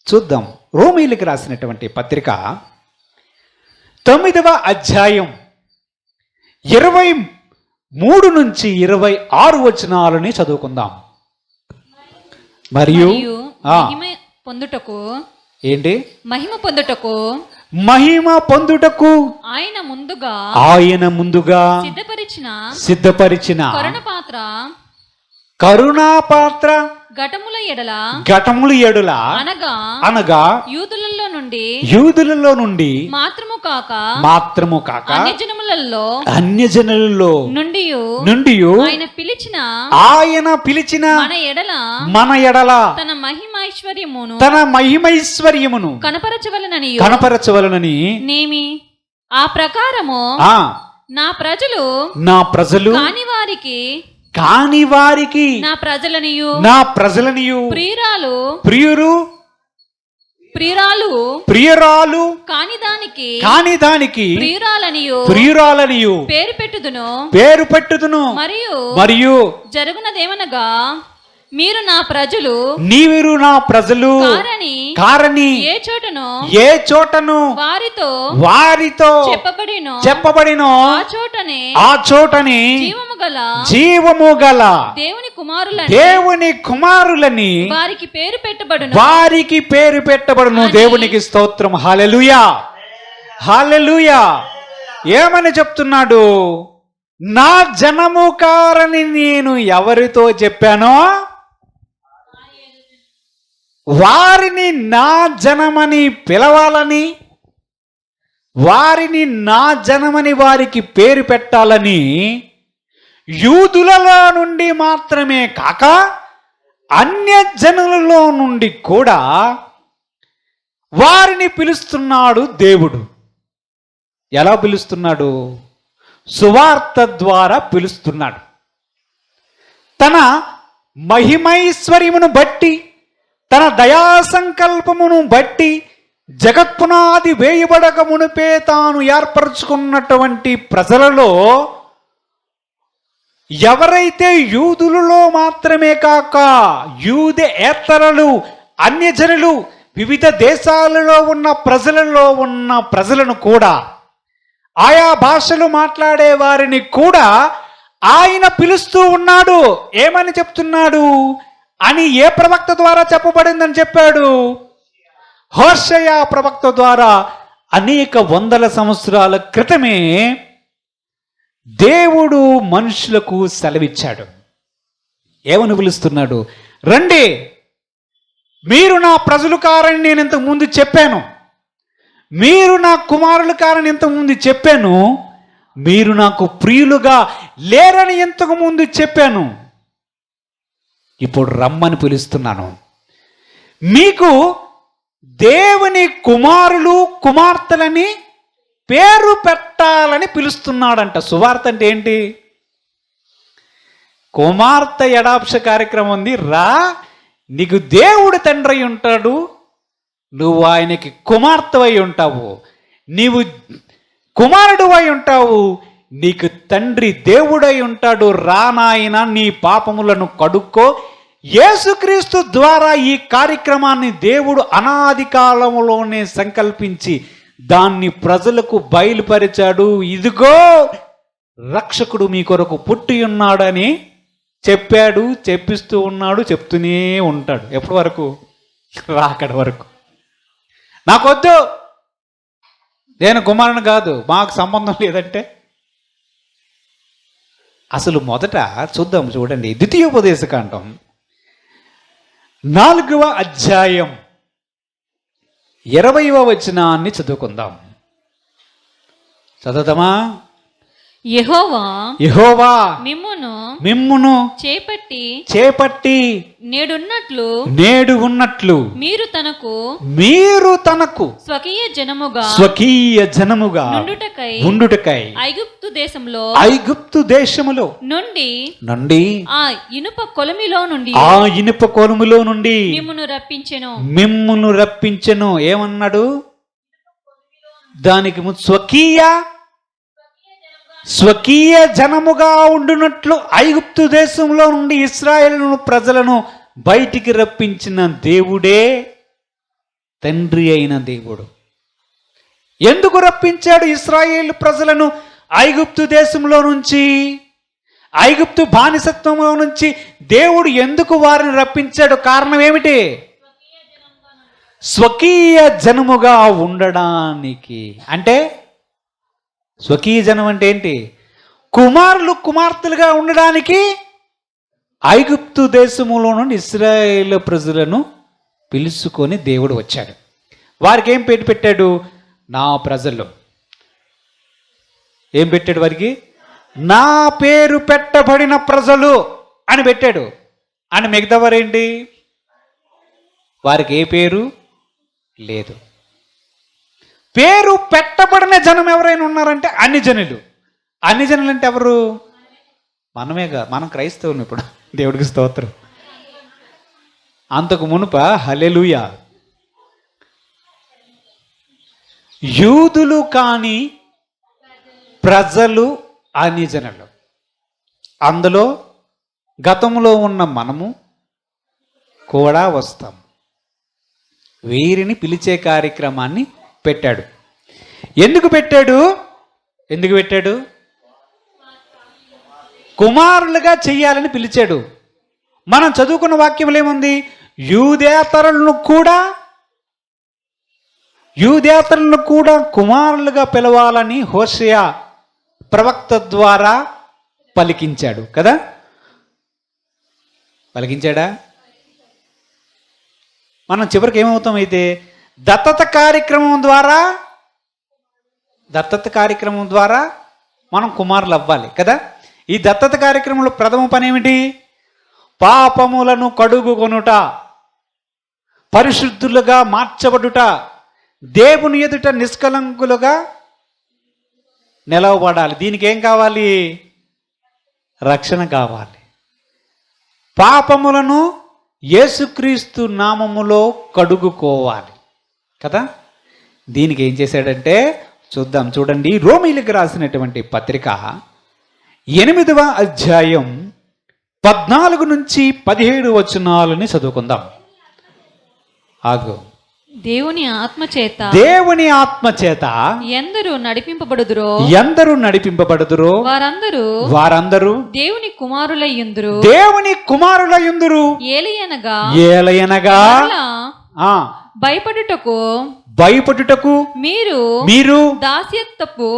చూద్దాం. రోమీయులకు రాసినటువంటి పత్రిక 9వ అధ్యాయం 23 నుంచి 26 వచనాలని చదువుకుందాం. మరియు మహిమ పొందుటకు ఏంటి? మహిమ పొందుటకు మహిమ పొందుటకు ఆయన ముందుగా సిద్ధపరిచిన కరుణా పాత్ర ఘటముల ఎడల అనగా యూదులలో నుండి మాత్రము కాక అన్యజనులలో నుండి ఆయన పిలిచిన మన ఎడల తన మహిమైశ్వర్యమును కనపరచవలనని ఆ ప్రకారము నా ప్రజలు కాని వారికి నా ప్రజలనియు ప్రియురాలు కాని దానికి ప్రియురాలనియు పేరు పెట్టుదును. మరియు జరుగునదేమనగా మీరు నా ప్రజలు కారని ఏ చోటను వారితో చెప్పబడినో ఆ చోటని జీవము గల దేవుని కుమారులని వారికి పేరు పెట్టబడును. దేవునికి స్తోత్రం. హల్లెలూయా, హల్లెలూయా. ఏమని చెప్తున్నాడు? నా జనము కారని నేను ఎవరితో చెప్పానో వారిని నా జనమని పిలవాలని, వారిని నా జనమని వారికి పేరు పెట్టాలని యూదులలో నుండి మాత్రమే కాక అన్య జనులలో నుండి కూడా వారిని పిలుస్తున్నాడు దేవుడు. ఎలా పిలుస్తున్నాడు? సువార్త ద్వారా పిలుస్తున్నాడు. తన మహిమైశ్వర్యమును బట్టి, తన దయా సంకల్పమును బట్టి జగత్పునాది వేయబడక మునిపే తాను ఏర్పరచుకున్నటువంటి ప్రజలలో ఎవరైతే యూదులలో మాత్రమే కాక యూదేతరులు, అన్యజనులు, వివిధ దేశాలలో ఉన్న ప్రజలను కూడా, ఆయా భాషలు మాట్లాడే వారిని కూడా ఆయన పిలుస్తూ ఉన్నాడు. ఏమని చెప్తున్నాడు అని ఏ ప్రవక్త ద్వారా చెప్పబడిందని చెప్పాడు? హోషేయ ప్రవక్త ద్వారా అనేక వందల సంవత్సరాల క్రితమే దేవుడు మనుషులకు సెలవిచ్చాడు. ఏమని పిలుస్తున్నాడు? రండి, మీరు నా ప్రజలు కారని నేను ఇంతకు ముందు చెప్పాను, మీరు నా కుమారులు కారని ఇంతకు ముందు చెప్పాను, మీరు నాకు ప్రియులుగా లేరని ఇంతకు ముందు చెప్పాను, ఇప్పుడు రమ్మని పిలుస్తున్నాను. మీకు దేవుని కుమారులు కుమార్తెలని పేరు పెట్టాలని పిలుస్తున్నాడంట. సువార్త అంటే ఏంటి? కుమార్తె ఎడాప్ష కార్యక్రమం ఉంది. రా, నీకు దేవుడు తండ్రి అయి ఉంటాడు, నువ్వు ఆయనకి కుమార్తెవై ఉంటావు, నీవు కుమారుడు అయి ఉంటావు, నీకు తండ్రి దేవుడై ఉంటాడు. రానాయన నీ పాపములను కడుక్కో. యేసుక్రీస్తు ద్వారా ఈ కార్యక్రమాన్ని దేవుడు అనాది కాలంలోనే సంకల్పించి దాన్ని ప్రజలకు బయలుపరిచాడు. ఇదిగో రక్షకుడు మీ కొరకు పుట్టి ఉన్నాడని చెప్పాడు, చెప్పిస్తూ ఉన్నాడు, చెప్తూనే ఉంటాడు. ఎప్పటి వరకు? రాకడ వరకు. నాకొద్దు, నేను కుమారుని కాదు, మాకు సంబంధం లేదంటే అసలు మొదట చూద్దాం. చూడండి, ద్వితీయోపదేశకాండం 4వ అధ్యాయం 20వ వచనాన్ని చదువుకుందాం. చదువుతామా? యెహోవా మిమ్మును చేపట్టి నేడు ఉన్నట్లు మీరు తనకు స్వకీయ జనముగా ఉండుటకై ఐగుప్తు దేశములో నుండి ఆ ఇనుప కొలిమిలో నుండి మిమ్మును రప్పించెను. ఏమన్నాడు? దానికి స్వకీయ జనముగా ఉండునట్లు ఐగుప్తు దేశంలో నుండి ఇశ్రాయేలు ప్రజలను బయటికి రప్పించిన దేవుడే తండ్రి అయిన దేవుడు. ఎందుకు రప్పించాడు ఇశ్రాయేలు ప్రజలను ఐగుప్తు దేశంలో నుంచి, ఐగుప్తు బానిసత్వంలో నుంచి దేవుడు ఎందుకు వారిని రప్పించాడు? కారణం ఏమిటి? స్వకీయ జనముగా ఉండడానికి. అంటే స్వకీయ జనం అంటే ఏంటి? కుమారులు కుమార్తెలుగా ఉండడానికి ఐగుప్తు దేశములో నుండి ఇశ్రాయేలు ప్రజలను పిలుచుకొని దేవుడు వచ్చాడు. వారికి ఏం పేరు పెట్టాడు? నా ప్రజలు. ఏం పెట్టాడు వారికి? నా పేరు పెట్టబడిన ప్రజలు అని పెట్టాడు. అని మిగతా వారేంటి? వారికి ఏ పేరు లేదు. పేరు పెట్టబడిన జనం ఎవరైనా ఉన్నారంటే అన్ని జనులు. అన్ని జనులు అంటే ఎవరు? మనమేగా, మనం క్రైస్తవులు. ఇప్పుడు దేవుడికి స్తోత్రం. అంతకు మునుప హల్లెలూయా యూదులు కాని ప్రజలు అన్ని జనులు. అందులో గతంలో ఉన్న మనము కూడా వస్తాం. వీరిని పిలిచే కార్యక్రమాన్ని పెట్టాడు. ఎందుకు పెట్టాడు? ఎందుకు పెట్టాడు? కుమారులుగా చెయ్యాలని పిలిచాడు. మనం చదువుకున్న వాక్యంలో ఏముంది? యూదేతరులను కూడా కుమారులుగా పిలవాలని హోషేయ ప్రవక్త ద్వారా పలికించాడు కదా. పలికించాడా? మనం చివరికి ఏమవుతాం అయితే? దత్తత కార్యక్రమం ద్వారా మనం కుమారులు అవ్వాలి కదా. ఈ దత్తత కార్యక్రమంలో ప్రథమ పని ఏమిటి? పాపములను కడుగుకొనుట, పరిశుద్ధులుగా మార్చబడుట, దేవుని ఎదుట నిష్కలంకులుగా నిలవబడాలి. దీనికి ఏం కావాలి? రక్షణ కావాలి. పాపములను యేసుక్రీస్తు నామములో కడుగుకోవాలి కదా. దీనికి ఏం చేశాడంటే చూద్దాం. చూడండి, రోమీలకు రాసినటువంటి పత్రిక 8వ అధ్యాయం 14 నుంచి 17 వచనాలని చదువుకుందాం. ఆగు. దేవుని ఆత్మ చేత ఎందరూ నడిపింపబడుదురో వారందరూ దేవుని కుమారులయ్యుందురు. ఏలయనగా భయపడుటకు మీరు దాస్యత్వపు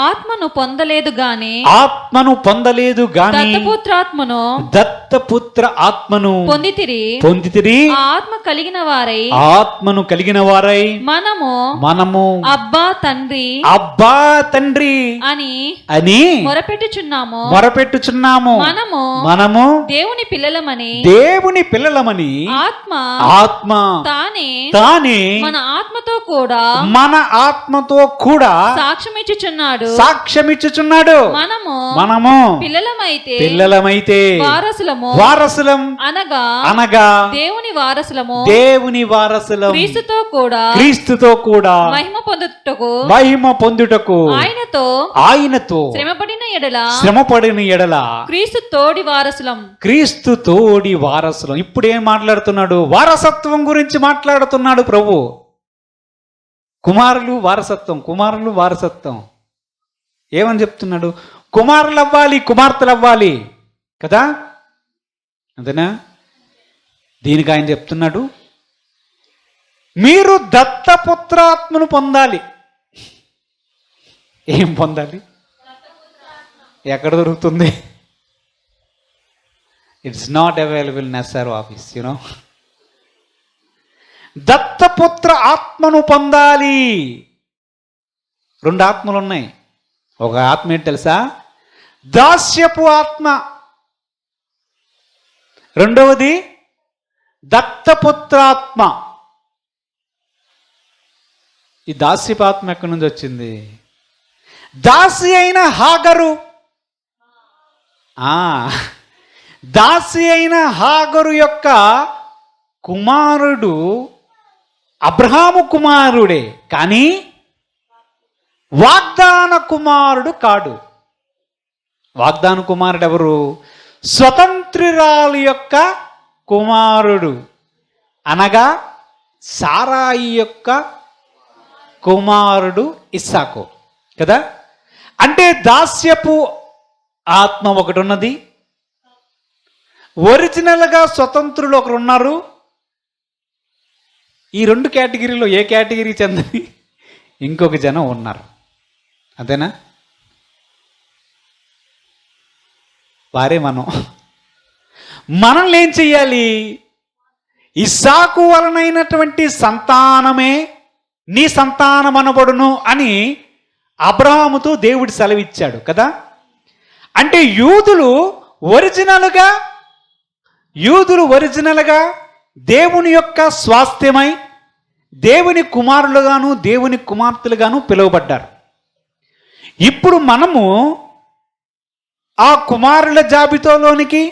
ఆత్మను పొందలేదు గాని దత్తపుత్ర ఆత్మను పొందితిరి. ఆత్మను కలిగిన వారై మనము అబ్బా తండ్రి అని మొరపెట్టుచున్నాము. మనము దేవుని పిల్లలమని ఆత్మ తానే మన ఆత్మతో కూడా సాక్ష్యమిచ్చుచున్నాడు. మనము పిల్లలమైతే వారసులం అనగా దేవుని వారసులం క్రీస్తుతో కూడా మహిమ పొందుటకు ఆయనతో శ్రమపడిన ఎడల క్రీస్తు తోడి వారసులం. ఇప్పుడు ఏం మాట్లాడుతున్నాడు? వారసత్వం గురించి మాట్లాడుతున్నాడు ప్రభు. కుమారులు వారసత్వం ఏమని చెప్తున్నాడు? కుమారులు అవ్వాలి, కుమార్తెలు అవ్వాలి కదా. అంతేనా? దీనికి ఆయన చెప్తున్నాడు, మీరు దత్తపుత్రాత్మను పొందాలి. ఏం పొందాలి? ఎక్కడ దొరుకుతుంది? It's not available in SR office, you know. దత్తపుత్ర ఆత్మను పొందాలి. 2 ఆత్మలు ఉన్నాయి. ఒక ఆత్మ ఏంటి తెలుసా? దాస్యపు ఆత్మ. రెండవది దత్తపుత్రాత్మ. ఈ దాస్యపు ఆత్మ ఎక్కడి నుంచి వచ్చింది? దాసి అయిన హాగరు యొక్క కుమారుడు అబ్రహాము కుమారుడే, కానీ వాగ్దాన కుమారుడు కాడు. వాగ్దాన కుమారుడు ఎవరు? స్వతంత్రురాలు యొక్క కుమారుడు, అనగా సారాయి యొక్క కుమారుడు ఇస్సాకు కదా. అంటే దాస్యపు ఆత్మ ఒకటి ఉన్నది, ఒరిజినల్గా స్వతంత్రులు ఒకరు ఉన్నారు. ఈ రెండు కేటగిరీలో ఏ కేటగిరీ చెందని ఇంకొక జనం ఉన్నారు, అంతేనా? వారే మనల్ని ఏం చెయ్యాలి? ఇస్సాకు వలనైనటువంటి సంతానమే నీ సంతానమనబడును అని అబ్రహాముతో దేవుడు సెలవిచ్చాడు కదా. అంటే యూదులు ఒరిజినల్గా దేవుని యొక్క స్వాస్థ్యమై దేవుని కుమారులుగాను దేవుని కుమార్తెలుగాను పిలువబడ్డారు. ఇప్పుడు మనము ఆ కుమారుల జాబితాలోనికి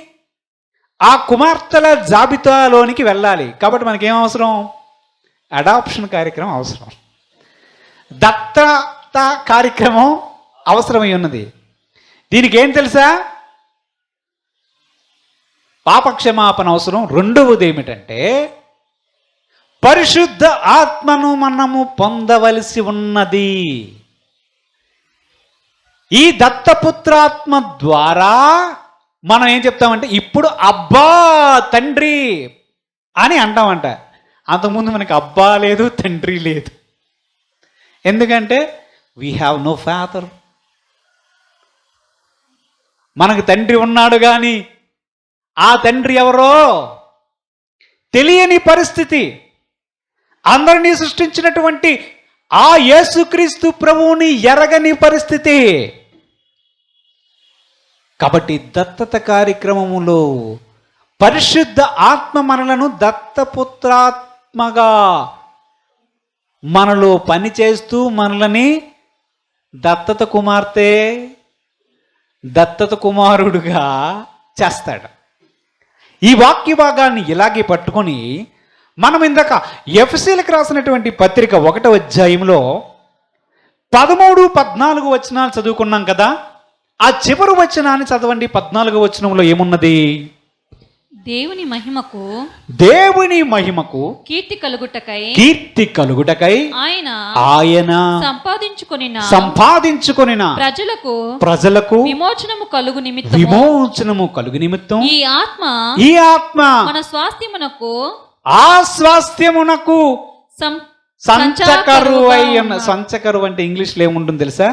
ఆ కుమార్తెల జాబితాలోనికి వెళ్ళాలి. కాబట్టి మనకేం అవసరం? అడాప్షన్ కార్యక్రమం అవసరం, దత్తత కార్యక్రమం అవసరమై ఉన్నది. దీనికి ఏం తెలుసా? పాపక్షమాపణ అవసరం. రెండవది ఏమిటంటే పరిశుద్ధ ఆత్మను మనము పొందవలసి ఉన్నది. ఈ దత్తపుత్రాత్మ ద్వారా మనం ఏం చెప్తామంటే ఇప్పుడు అబ్బా తండ్రి అని అంటామంట. అంతకుముందు మనకి అబ్బా లేదు, తండ్రి లేదు. ఎందుకంటే వీ హ్యావ్ నో ఫాదర్. మనకు తండ్రి ఉన్నాడు కానీ ఆ తండ్రి ఎవరో తెలియని పరిస్థితి. అందరినీ సృష్టించినటువంటి ఆ యేసుక్రీస్తు ప్రభువుని ఎరగని పరిస్థితి. కాబట్టి దత్తత కార్యక్రమములో పరిశుద్ధ ఆత్మ మనలను దత్తపుత్రాత్మగా మనలో పనిచేస్తూ మనల్ని దత్తత కుమార్తె, దత్తత కుమారుడుగా చేస్తాడు. ఈ వాక్య భాగాన్ని ఇలాగే పట్టుకొని మనం ఇందాక ఎఫెసీయులకు రాసినటువంటి పత్రిక 1వ అధ్యాయంలో 13, 14 వచనాలు చదువుకున్నాం కదా. ఆ చివరి వచనాన్ని చదవండి. 14వ వచనంలో ఏమున్నది? దేవుని మహిమకు కీర్తి కలుగుటకై ఆయన సంపాదించుకొనిన ప్రజలకు విమోచనము కలుగు నిమిత్తం ఈ ఆత్మ మన స్వాస్థ్యమునకు సంచకరు అయ్యున్న. సంచకరు అంటే ఇంగ్లీష్లో ఏముంటుంది తెలుసా?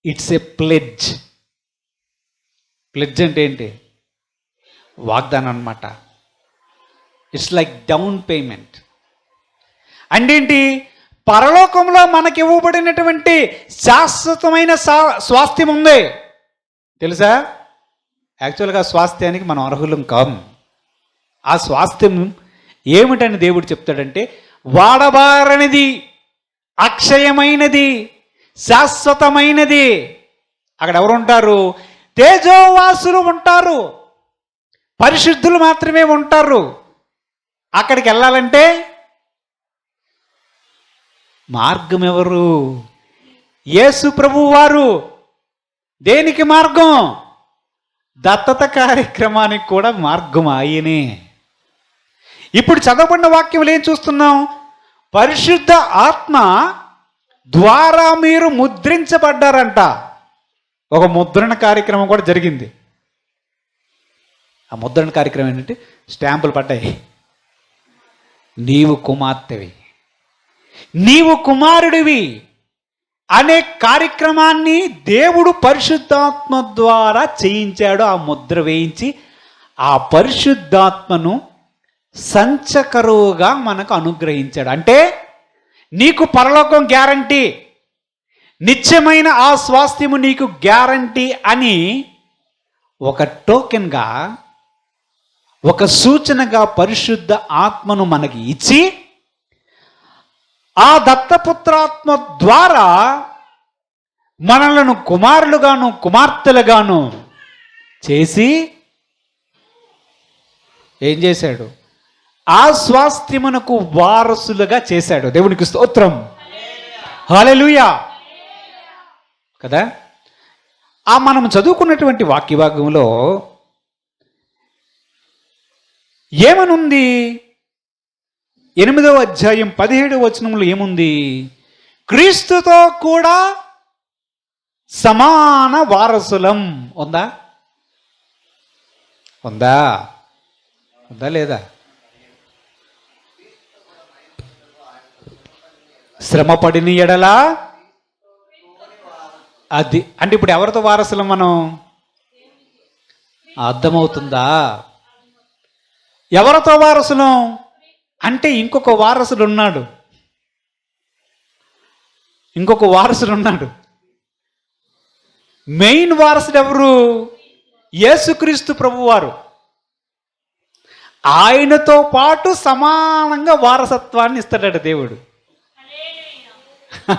It's a pledge. ప్లెడ్జ్ అంటే ఏంటి? వాగ్దానం అన్నమాట. It's like down payment. అంటే ఏంటి? పరలోకంలో మనకి ఇవ్వబడినటువంటి శాశ్వతమైన స్వాస్థ్యం ఉంది తెలుసా. యాక్చువల్గా స్వాస్థ్యానికి మనం అర్హులం కాదు. ఆ స్వాస్థ్యం ఏమిటని దేవుడు చెప్తాడంటే వాడబారనిది, అక్షయమైనది, శాశ్వతమైనది. అక్కడ ఎవరు ఉంటారు? తేజోవాసులు ఉంటారు, పరిశుద్ధులు మాత్రమే ఉంటారు. అక్కడికి వెళ్ళాలంటే మార్గం ఎవరు? యేసు ప్రభువు వారు. దేనికి మార్గం? దత్తత కార్యక్రమానికి కూడా మార్గం ఆయనే. ఇప్పుడు చదవబడిన వాక్యంలో ఏం చూస్తున్నాం? పరిశుద్ధ ఆత్మ ద్వారా మీరు ముద్రించబడ్డారంట. ఒక ముద్రణ కార్యక్రమం కూడా జరిగింది. ఆ ముద్రణ కార్యక్రమం ఏంటంటే స్టాంపులు పడ్డాయి. నీవు కుమార్తెవి, నీవు కుమారుడివి అనే కార్యక్రమాన్ని దేవుడు పరిశుద్ధాత్మ ద్వారా చేయించాడు. ఆ ముద్ర వేయించి ఆ పరిశుద్ధాత్మను సంచకరువుగా మనకు అనుగ్రహించాడు. అంటే నీకు పరలోకం గ్యారంటీ, నిత్యమైన ఆ స్వాస్థ్యము నీకు గ్యారంటీ అని ఒక టోకెన్గా, ఒక సూచనగా పరిశుద్ధ ఆత్మను మనకి ఇచ్చి ఆ దత్తపుత్రాత్మ ద్వారా మనలను కుమారులుగాను కుమార్తెలుగాను చేసి ఏం చేశాడు? ఆ స్వాస్థ్యమునకు వారసులుగా చేశాడు. దేవునికి స్తోత్రం, హల్లెలూయా కదా. ఆ మనం చదువుకున్నటువంటి వాక్య భాగంలో ఏమనుంది? 8వ అధ్యాయం 17వ వచనంలో ఏముంది? క్రీస్తుతో కూడా సమాన వారసులం. ఉందా ఉందా ఉందా లేదా? శ్రమ పడిన ఎడల అది అంటే ఇప్పుడు ఎవరితో వారసులం మనం? అర్థమవుతుందా? ఎవరితో వారసులం అంటే ఇంకొక వారసుడు ఉన్నాడు, ఇంకొక వారసుడు ఉన్నాడు. మెయిన్ వారసుడు ఎవరు? యేసుక్రీస్తు ప్రభువారు. ఆయనతో పాటు సమానంగా వారసత్వాన్ని ఇస్తాడట దేవుడు.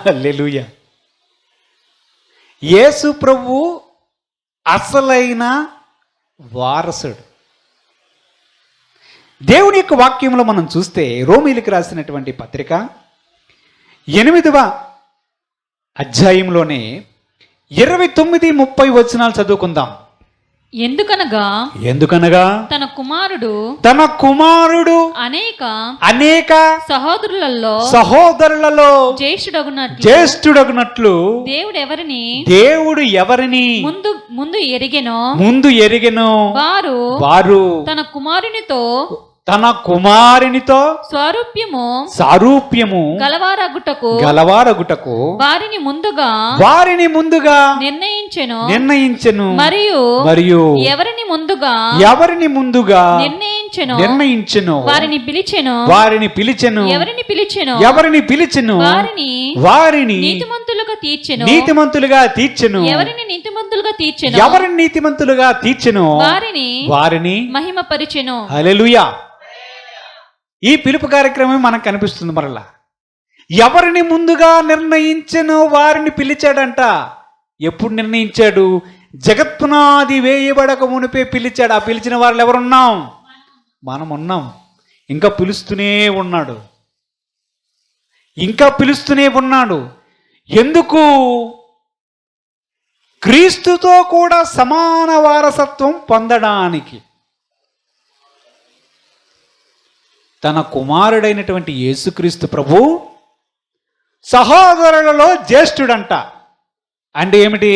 హల్లెలూయా. యేసు ప్రభు అసలైన వారసుడు. దేవుని యొక్క వాక్యంలో మనం చూస్తే రోమీలకు రాసినటువంటి పత్రిక 8వ అధ్యాయంలోనే 29-30 వచనాలు చదువుకుందాం. ఎందుకనగా తన కుమారుడు అనేక సహోదరులలో జ్యేష్ఠుడగునట్లు దేవుడు ఎవరిని ముందు ఎరిగెనో వారు తన కుమారునితో సారూప్యము గలవారగుటకు వారిని ముందుగా నిర్ణయించెను మరియు ఎవరిని ముందుగా నిర్ణయించెను వారిని పిలిచెను ఎవరిని పిలిచెను వారిని నీతిమంతులుగా తీర్చెను ఎవరిని నీతిమంతులుగా తీర్చెను వారిని మహిమపరిచెను. హల్లెలూయా. ఈ పిలుపు కార్యక్రమం మనకు కనిపిస్తుంది. మరలా ఎవరిని ముందుగా నిర్ణయించెను వారిని పిలిచాడంట. ఎప్పుడు నిర్ణయించాడు? జగత్పునాది వేయబడక మునిపే పిలిచాడు. ఆ పిలిచిన వారు ఎవరున్నాం? మనం ఉన్నాం. ఇంకా పిలుస్తూనే ఉన్నాడు, ఇంకా పిలుస్తూనే ఉన్నాడు. ఎందుకు? క్రీస్తుతో కూడా సమాన వారసత్వం పొందడానికి. తన కుమారుడైనటువంటి యేసుక్రీస్తు ప్రభు సహోదరులలో జ్యేష్ఠుడంట. అంటే ఏమిటి?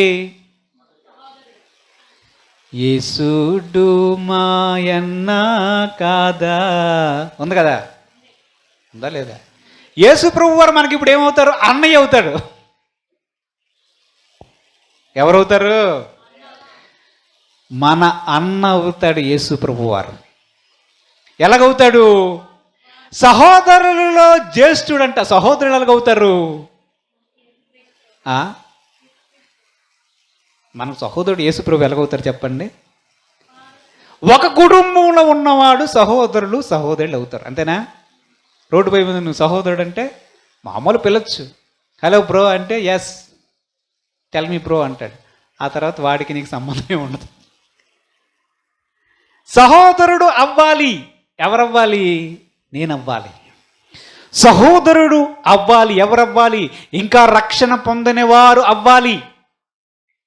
యేసుడు మాయన్న కాదా? ఉంది కదా, ఉందా లేదా? యేసు ప్రభు వారు మనకి ఇప్పుడు ఏమవుతారు? అన్నయ్య అవుతాడు. ఎవరవుతారు? మన అన్న అవుతాడు యేసు ప్రభు వారు. ఎలాగవుతాడు? సహోదరులలో జ్యేష్ఠుడంట. సహోదరులు ఎలాగవుతారు? మన సహోదరుడు యేసు ప్రభు ఎలాగవుతారు చెప్పండి? ఒక కుటుంబంలో ఉన్నవాడు సహోదరులు అవుతారు. అంతేనా? రోడ్డు పై మీద నువ్వు సహోదరుడు అంటే మామూలు పిలవచ్చు. హలో బ్రో అంటే ఎస్ టెల్ మీ బ్రో అంటాడు. ఆ తర్వాత వాడికి నీకు సంబంధమే ఉండదు. సహోదరుడు అవ్వాలి. ఎవరవ్వాలి? నేనవ్వాలి. సహోదరుడు అవ్వాలి. ఎవరవ్వాలి? ఇంకా రక్షణ పొందని వారు అవ్వాలి.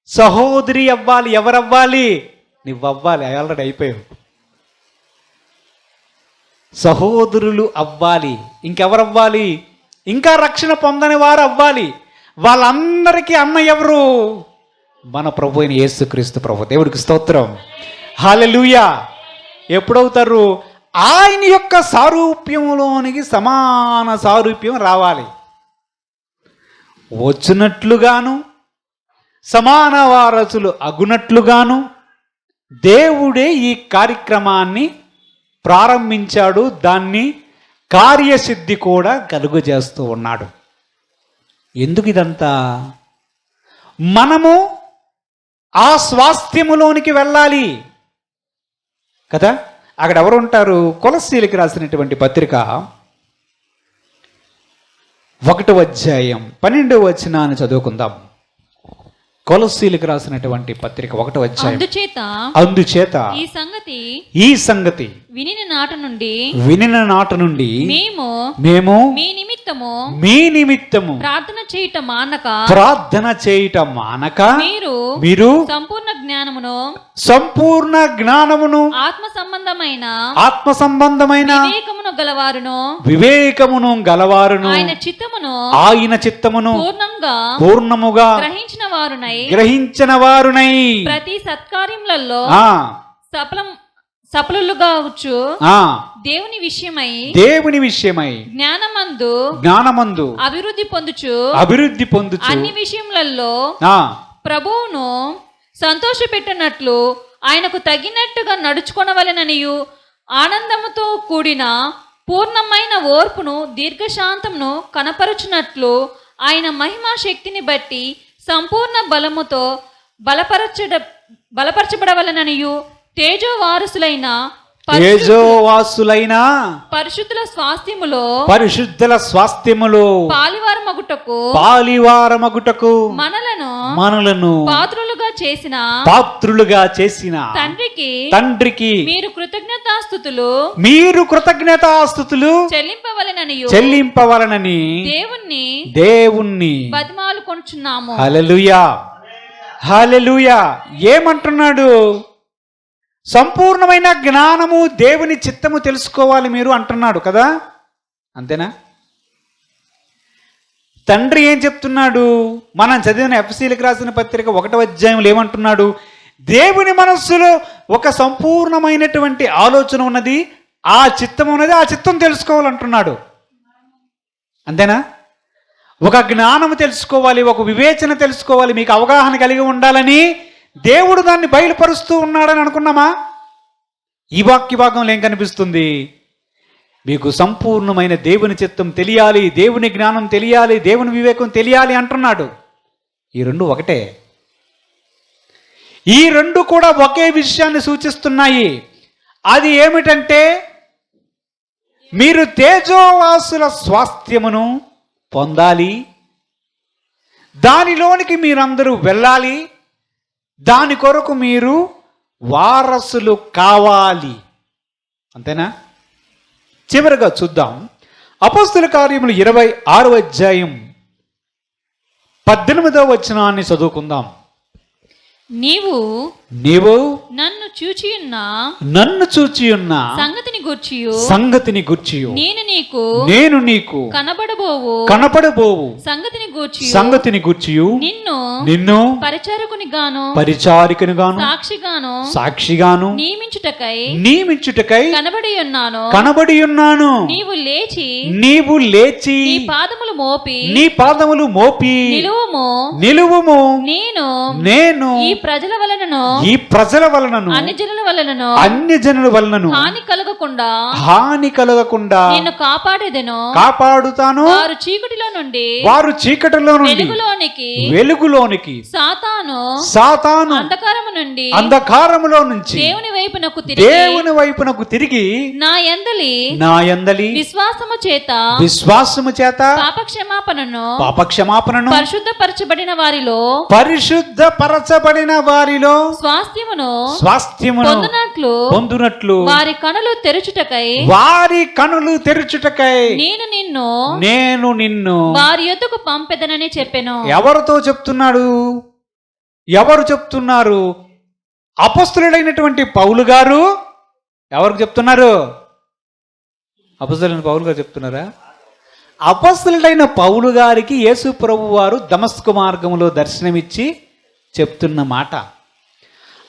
సహోదరి అవ్వాలి. ఎవరవ్వాలి? నువ్వవ్వాలి. ఆల్రెడీ అయిపోయావు. సహోదరులు అవ్వాలి. ఇంకెవరవ్వాలి? ఇంకా రక్షణ పొందని వారు అవ్వాలి. వాళ్ళందరికీ అన్న ఎవరు? మన ప్రభు అయిన యేసుక్రీస్తు ప్రభు. దేవుడికి స్తోత్రం. హల్లెలూయా. ఎప్పుడవుతారు? ఆయన యొక్క సారూప్యంలోనికి సమాన సారూప్యం రావాలి. వచ్చినట్లుగాను సమాన వారసులు అగునట్లుగాను దేవుడే ఈ కార్యక్రమాన్ని ప్రారంభించాడు. దాన్ని కార్యసిద్ధి కూడా కలుగజేస్తూ ఉన్నాడు. ఎందుకు ఇదంతా? మనము ఆ స్వాస్థ్యములోనికి వెళ్ళాలి కదా. అక్కడ ఎవరు ఉంటారు? కొలస్సీలకు రాసినటువంటి పత్రిక 1వ అధ్యాయం 12వ వచనాన్ని చదువుకుందాం. కొలస్సీలకు రాసినటువంటి పత్రిక 1వ అధ్యాయం. అందుచేత ఈ సంగతి వినిన నాట నుండి మేము మీ నిమిత్తము ప్రార్థన చేయటం మానక మీరు సంపూర్ణ జ్ఞానమును ఆత్మ సంబంధమైన గలవారును వివేకమును గలవారును ఆయన చిత్తమును పూర్ణముగా గ్రహించిన వారునై ప్రతి సత్కార్యములలో సఫలులుగా వచ్చు దేవుని విషయమై జ్ఞానమందు అభివృద్ధి పొందుచు అన్ని విషయములలో ప్రభువును సంతోషపెట్టినట్లు ఆయనకు తగినట్టుగా నడుచుకొనవలెననియు ఆనందముతో కూడిన పూర్ణమైన ఓర్పును దీర్ఘశాంతమును కనపరచునట్లు ఆయన మహిమా శక్తిని బట్టి సంపూర్ణ బలముతో బలపరచబడవలెననియు తేజోవారసులైన పరిశుద్ధుల స్వాస్థ్యములో పాలివారమగుటకు మనలను పాత్రులుగా చేసిన తండ్రికి మీరు కృతజ్ఞతాస్తుతులు చెల్లింపవలనని దేవుణ్ణి బతిమాలుకొనుచున్నాము. హల్లెలూయా హల్లెలూయా. ఏమంటున్నాడు? సంపూర్ణమైన జ్ఞానము, దేవుని చిత్తము తెలుసుకోవాలి మీరు అంటున్నాడు కదా, అంతేనా? తండ్రి ఏం చెప్తున్నాడు? మనం చదివిన ఎఫ్ఎసీలకు రాసిన పత్రిక 1వ అధ్యాయంలో ఏమంటున్నాడు? దేవుని మనస్సులో ఒక సంపూర్ణమైనటువంటి ఆలోచన ఉన్నది, ఆ చిత్తం ఉన్నది, ఆ చిత్తం తెలుసుకోవాలంటున్నాడు. అంతేనా? ఒక జ్ఞానము తెలుసుకోవాలి, ఒక వివేచన తెలుసుకోవాలి, మీకు అవగాహన కలిగి ఉండాలని దేవుడు దాన్ని బయలుపరుస్తూ ఉన్నాడని అనుకున్నామా? ఈ వాక్య భాగంలో ఏం కనిపిస్తుంది? మీకు సంపూర్ణమైన దేవుని చిత్తం తెలియాలి, దేవుని జ్ఞానం తెలియాలి, దేవుని వివేకం తెలియాలి అంటున్నాడు. ఈ రెండు ఒకటే. ఈ రెండు కూడా ఒకే విషయాన్ని సూచిస్తున్నాయి. అది ఏమిటంటే, మీరు తేజోవాసుల స్వాస్థ్యమును పొందాలి, దానిలోనికి మీరందరూ వెళ్ళాలి, దాని కొరకు మీరు వారసులు కావాలి. అంతేనా? చివరిగా చూద్దాం. అపోస్తల కార్యములు 26వ అధ్యాయం 18వ వచనాన్ని చదువుకుందాం. నీవు నన్ను చూచియున్న సంగతిని గూర్చియు నేను నీకు కనబడబోవు సంగతిని గూర్చియు నిన్ను పరిచారకుని గాను సాక్షిగాను నియమించుటకై కనబడి ఉన్నాను. నీవు లేచి నీ పాదములు మోపి నిలువుము. నేను ఈ ప్రజల వలనను అన్ని జనుల వలనను హాని కలగకుండా నిన్ను కాపాడుతాను. వారు చీకటిలో నుండి వెలుగులోనికి సాతాను అంధకారములో నుంచి దేవుని వైపునకు తిరిగి నా యందలి విశ్వాసము చేత పాపక్షమాపణను పరిశుద్ధపరచబడిన వారిలో స్వాస్థ్యమును పొందునట్లు వారి కనులు తెరుచుటకై నేను నిన్ను వారి యొద్దకు పంపెదనని చెప్పెను. ఎవరితో చెప్తున్నాడు? ఎవరు చెప్తున్నారు? అపొస్తలుడైనటువంటి పౌలు గారు ఎవరికి చెప్తున్నారు? అపొస్తలుడైన పౌలు గారు చెప్తున్నారా? అపొస్తలుడైన పౌలు గారికి యేసు ప్రభు వారు దమస్కు మార్గములో దర్శనమిచ్చి చెప్తున్న మాట.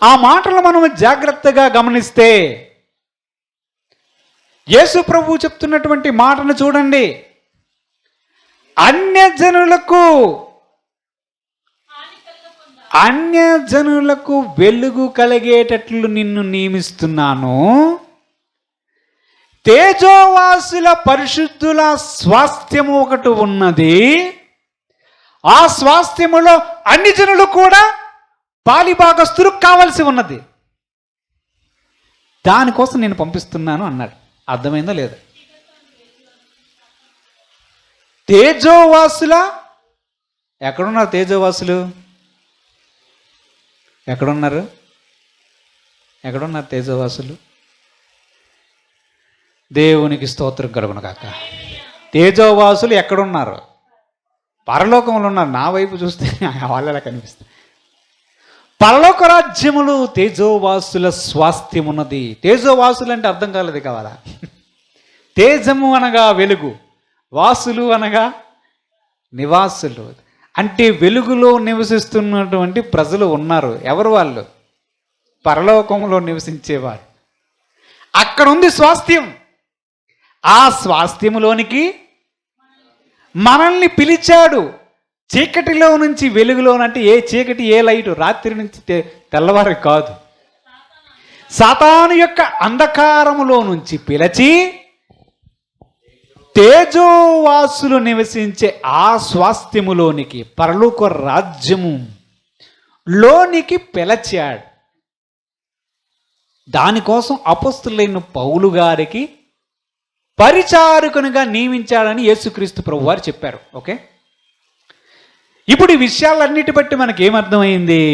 ఆ మాటలు మనం జాగ్రత్తగా గమనిస్తే యేసు ప్రభు చెప్తున్నటువంటి మాటను చూడండి. అన్యజనులకు వెలుగు కలిగేటట్లు నిన్ను నియమిస్తున్నాను. తేజోవాసుల పరిశుద్ధుల స్వాస్థ్యము ఒకటి ఉన్నది. ఆ స్వాస్థ్యములో అన్ని జనులు కూడా పాలిభాగస్తులు కావలసి ఉన్నది. దానికోసం నేను పంపిస్తున్నాను అన్నాడు. అర్థమైందా లేదా? తేజోవాసుల ఎక్కడున్నారు? తేజోవాసులు ఎక్కడున్నారు? తేజోవాసులు? దేవునికి స్తోత్రం కలుగును గాక. తేజోవాసులు ఎక్కడున్నారు? పరలోకంలో ఉన్నారు. నా వైపు చూస్తే వాళ్ళలా కనిపిస్తుంది. పరలోక రాజ్యములు తేజోవాసుల స్వాస్థ్యం ఉన్నది. తేజోవాసులు అంటే అర్థం కాలేదు కావాలా? తేజము అనగా వెలుగు, వాసులు అనగా నివాసులు. అంటే వెలుగులో నివసిస్తున్నటువంటి ప్రజలు ఉన్నారు. ఎవరు వాళ్ళు? పరలోకంలో నివసించేవారు. అక్కడ ఉంది స్వాస్థ్యం. ఆ స్వాస్థ్యములోనికి మనల్ని పిలిచాడు. చీకటిలో నుంచి వెలుగులోనంటే ఏ చీకటి, ఏ లైటు? రాత్రి నుంచి తెల్లవారు కాదు. సాతాను యొక్క అంధకారములో నుంచి పిలిచి తేజోవాసులు నివసించే ఆ స్వాస్థ్యములోనికి, పరలోక రాజ్యము లోనికి పిలిచాడు. దానికోసం అపొస్తలులైన పౌలు గారికి పరిచారకునిగా నియమించాడని యేసుక్రీస్తు ప్రభు వారు చెప్పారు. ఓకే, ఇప్పుడు ఈ విషయాలన్నిటి బట్టి మనకేమర్థమైంది?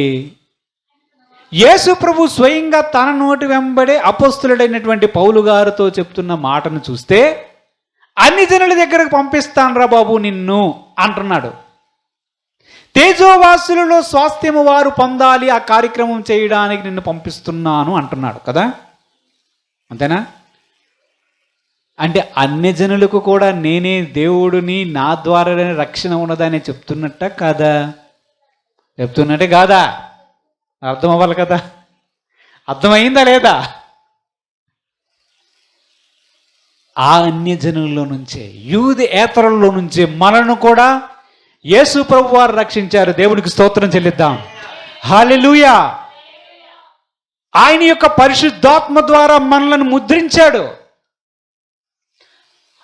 యేసు ప్రభు స్వయంగా తన నోటి వెంబడే అపొస్తలుడైనటువంటి పౌలు గారితో చెప్తున్న మాటను చూస్తే, అన్ని జనుల దగ్గరకు పంపిస్తానురా బాబు నిన్ను అంటున్నాడు. తేజోవాసులలో స్వాస్థ్యము వారు పొందాలి, ఆ కార్యక్రమం చేయడానికి నిన్ను పంపిస్తున్నాను అంటున్నాడు కదా. అంతేనా? అంటే అన్ని జనులకు కూడా నేనే దేవుడిని, నా ద్వారానే రక్షణ ఉన్నదని చెప్తున్నట్ట కాదా? చెప్తున్నట్టే కాదా? అర్థం అవ్వాలి కదా. అర్థమైందా లేదా? ఆ అన్య జనుల్లో నుంచే, యూదేతరుల్లో నుంచే మనను కూడా యేసు ప్రభు వారు రక్షించారు. దేవుడికి స్తోత్రం చెల్లిద్దాం. హల్లెలూయా. ఆయన యొక్క పరిశుద్ధాత్మ ద్వారా మనలను ముద్రించాడు.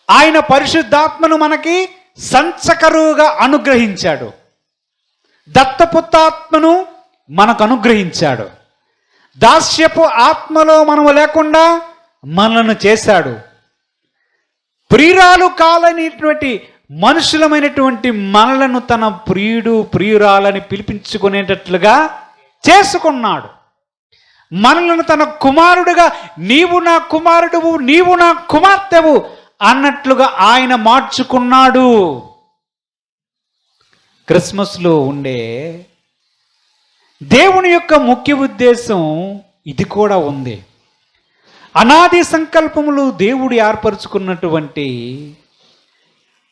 ఆయన పరిశుద్ధాత్మను మనకి సంచకరువుగా అనుగ్రహించాడు. దత్తపుత్రాత్మను మనకు అనుగ్రహించాడు. దాస్యపు ఆత్మలో మనము లేకుండా మనలను చేశాడు. ప్రియురాలు కాలనేటువంటి మనుషులమైనటువంటి మనలను తన ప్రియుడు, ప్రియురాలని పిలిపించుకునేటట్లుగా చేసుకున్నాడు. మనలను తన కుమారుడుగా, నీవు నా కుమారుడువు, నీవు నా కుమార్తెవు అన్నట్లుగా ఆయన మార్చుకున్నాడు. క్రిస్మస్లో ఉండే దేవుని యొక్క ముఖ్య ఉద్దేశం ఇది కూడా ఉంది. అనాది సంకల్పములు దేవుడు ఏర్పరచుకున్నటువంటి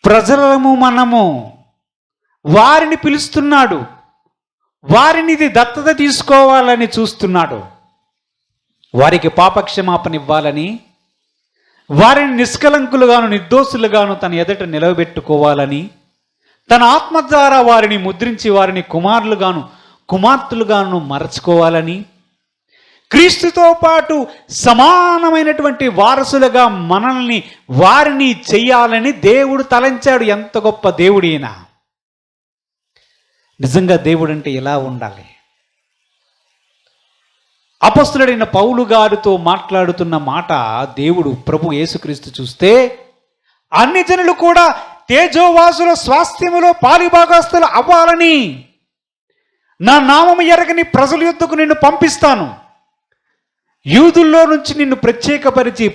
ప్రజలము మనము, వారిని పిలుస్తున్నాడు. వారిని ఇది దత్తత తీసుకోవాలని చూస్తున్నాడు. వారికి పాపక్షమాపణ ఇవ్వాలని, వారిని నిష్కలంకులుగాను నిర్దోషులుగాను తన ఎదుట నిలవబెట్టుకోవాలని, తన ఆత్మ ద్వారా వారిని ముద్రించి వారిని కుమారులుగాను కుమార్తెలుగాను మరచుకోవాలని, క్రీస్తుతో పాటు సమానమైనటువంటి వారసులుగా మనల్ని, వారిని చెయ్యాలని దేవుడు తలంచాడు. ఎంత గొప్ప దేవుడు ఈయన! నిజంగా దేవుడు అంటే ఎలా ఉండాలి? అపొస్తలుడైన పౌలు గారితో మాట్లాడుతున్న మాట దేవుడు ప్రభు యేసుక్రీస్తు చూస్తే, అన్ని జనులు కూడా తేజోవాసుల స్వాస్థ్యములో పాలిభాగస్తులు అవ్వాలని, నా నామము ఎరగని ప్రజల యొద్దకు నిన్ను పంపిస్తాను. యూదుల్లో నుంచి నిన్ను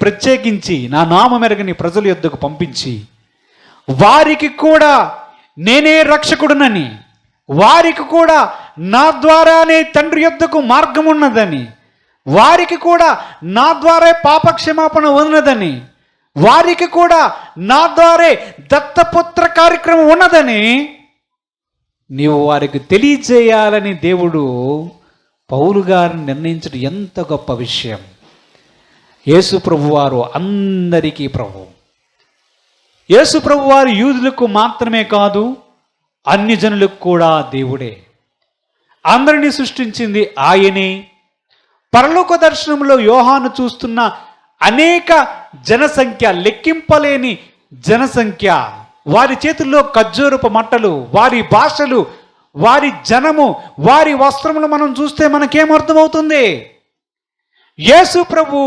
ప్రత్యేకించి నా నామం ఎరగని ప్రజల యొద్దకు పంపించి, వారికి కూడా నేనే రక్షకుడునని, వారికి కూడా నా ద్వారానే తండ్రి యొద్దకు మార్గం ఉన్నదని, వారికి కూడా నా ద్వారే పాపక్షమాపణ ఉన్నదని, వారికి కూడా నా ద్వారే దత్తపుత్ర కార్యక్రమం ఉన్నదని నీవు వారికి తెలియజేయాలని దేవుడు పౌలు గారిని నిర్ణయించడం ఎంత గొప్ప విషయం. యేసు ప్రభువారు అందరికీ ప్రభు. యేసు ప్రభువారు యూదులకు మాత్రమే కాదు, అన్ని జనులకు కూడా దేవుడే. అందరినీ సృష్టించింది ఆయనే. పరలోక దర్శనంలో యోహాను చూస్తున్న అనేక జనసంఖ్య, లెక్కింపలేని జనసంఖ్య, వారి చేతుల్లో ఖర్జూరపు మట్టలు, వారి భాషలు, వారి జనము, వారి వస్త్రములు మనం చూస్తే మనకేమర్థమవుతుంది? యేసు ప్రభు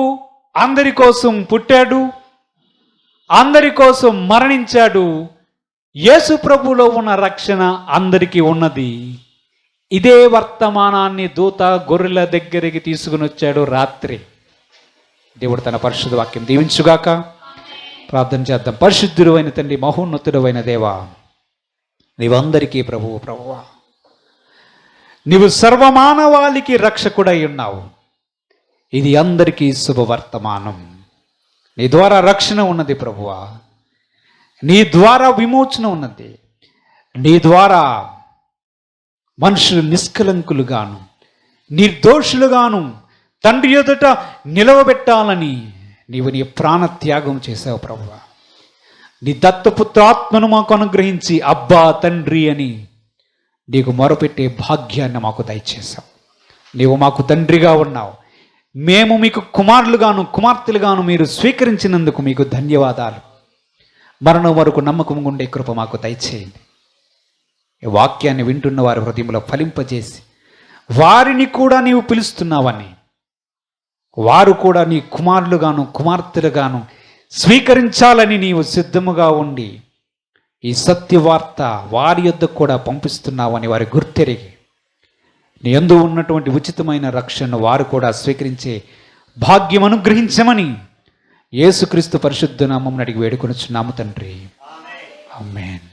అందరి కోసం పుట్టాడు, అందరి కోసం మరణించాడు. యేసు ప్రభులో ఉన్న రక్షణ అందరికీ ఉన్నది. ఇదే వర్తమానాన్ని దూత గొర్రెల దగ్గరికి తీసుకుని వచ్చాడు రాత్రి. దేవుడు తన పరిశుద్ధ వాక్యం దీవించుగాక. ప్రార్థన చేద్దాం. పరిశుద్ధుడు అయిన తండ్రి, మహోన్నతుడు అయిన దేవా, నీవందరికీ ప్రభువు. ప్రభువా, నీవు సర్వమానవాళికి రక్షకుడై ఉన్నావు. ఇది అందరికీ శుభవర్తమానం. నీ ద్వారా రక్షణ ఉన్నది ప్రభువా, నీ ద్వారా విమోచన ఉన్నది, నీ ద్వారా మనుషులు నిష్కలంకులుగాను నిర్దోషులుగాను తండ్రి ఎదుట నిలవబెట్టాలని నీవు నీ ప్రాణ త్యాగం చేశావు ప్రభువా. నీ దత్తపుత్రాత్మను మాకు అనుగ్రహించి అబ్బా తండ్రి అని నీకు మొరపెట్టే భాగ్యాన్ని మాకు దయచేశావు. నీవు మాకు తండ్రిగా ఉన్నావు, మేము మీకు కుమారులుగాను కుమార్తెలుగాను మీరు స్వీకరించినందుకు మీకు ధన్యవాదాలు. మరణం వరకు నమ్మకం ఉండే కృప మాకు దయచేయండి. ఈ వాక్యాన్ని వింటున్న వారి హృదయంలో ఫలింపజేసి వారిని కూడా నీవు పిలుస్తున్నావని, వారు కూడా నీ కుమారులుగాను కుమార్తెలుగాను స్వీకరించాలని నీవు సిద్ధముగా ఉండి ఈ సత్యవార్త వారి యొద్దకు కూడా పంపిస్తున్నావని వారి గుర్తెరిగి నీ యందు ఉన్నటువంటి ఉచితమైన రక్షణను వారు కూడా స్వీకరించే భాగ్యం అనుగ్రహించమని యేసుక్రీస్తు పరిశుద్ధ నామమున అడిగి వేడుకొనుచున్నాము తండ్రి. ఆమేన్.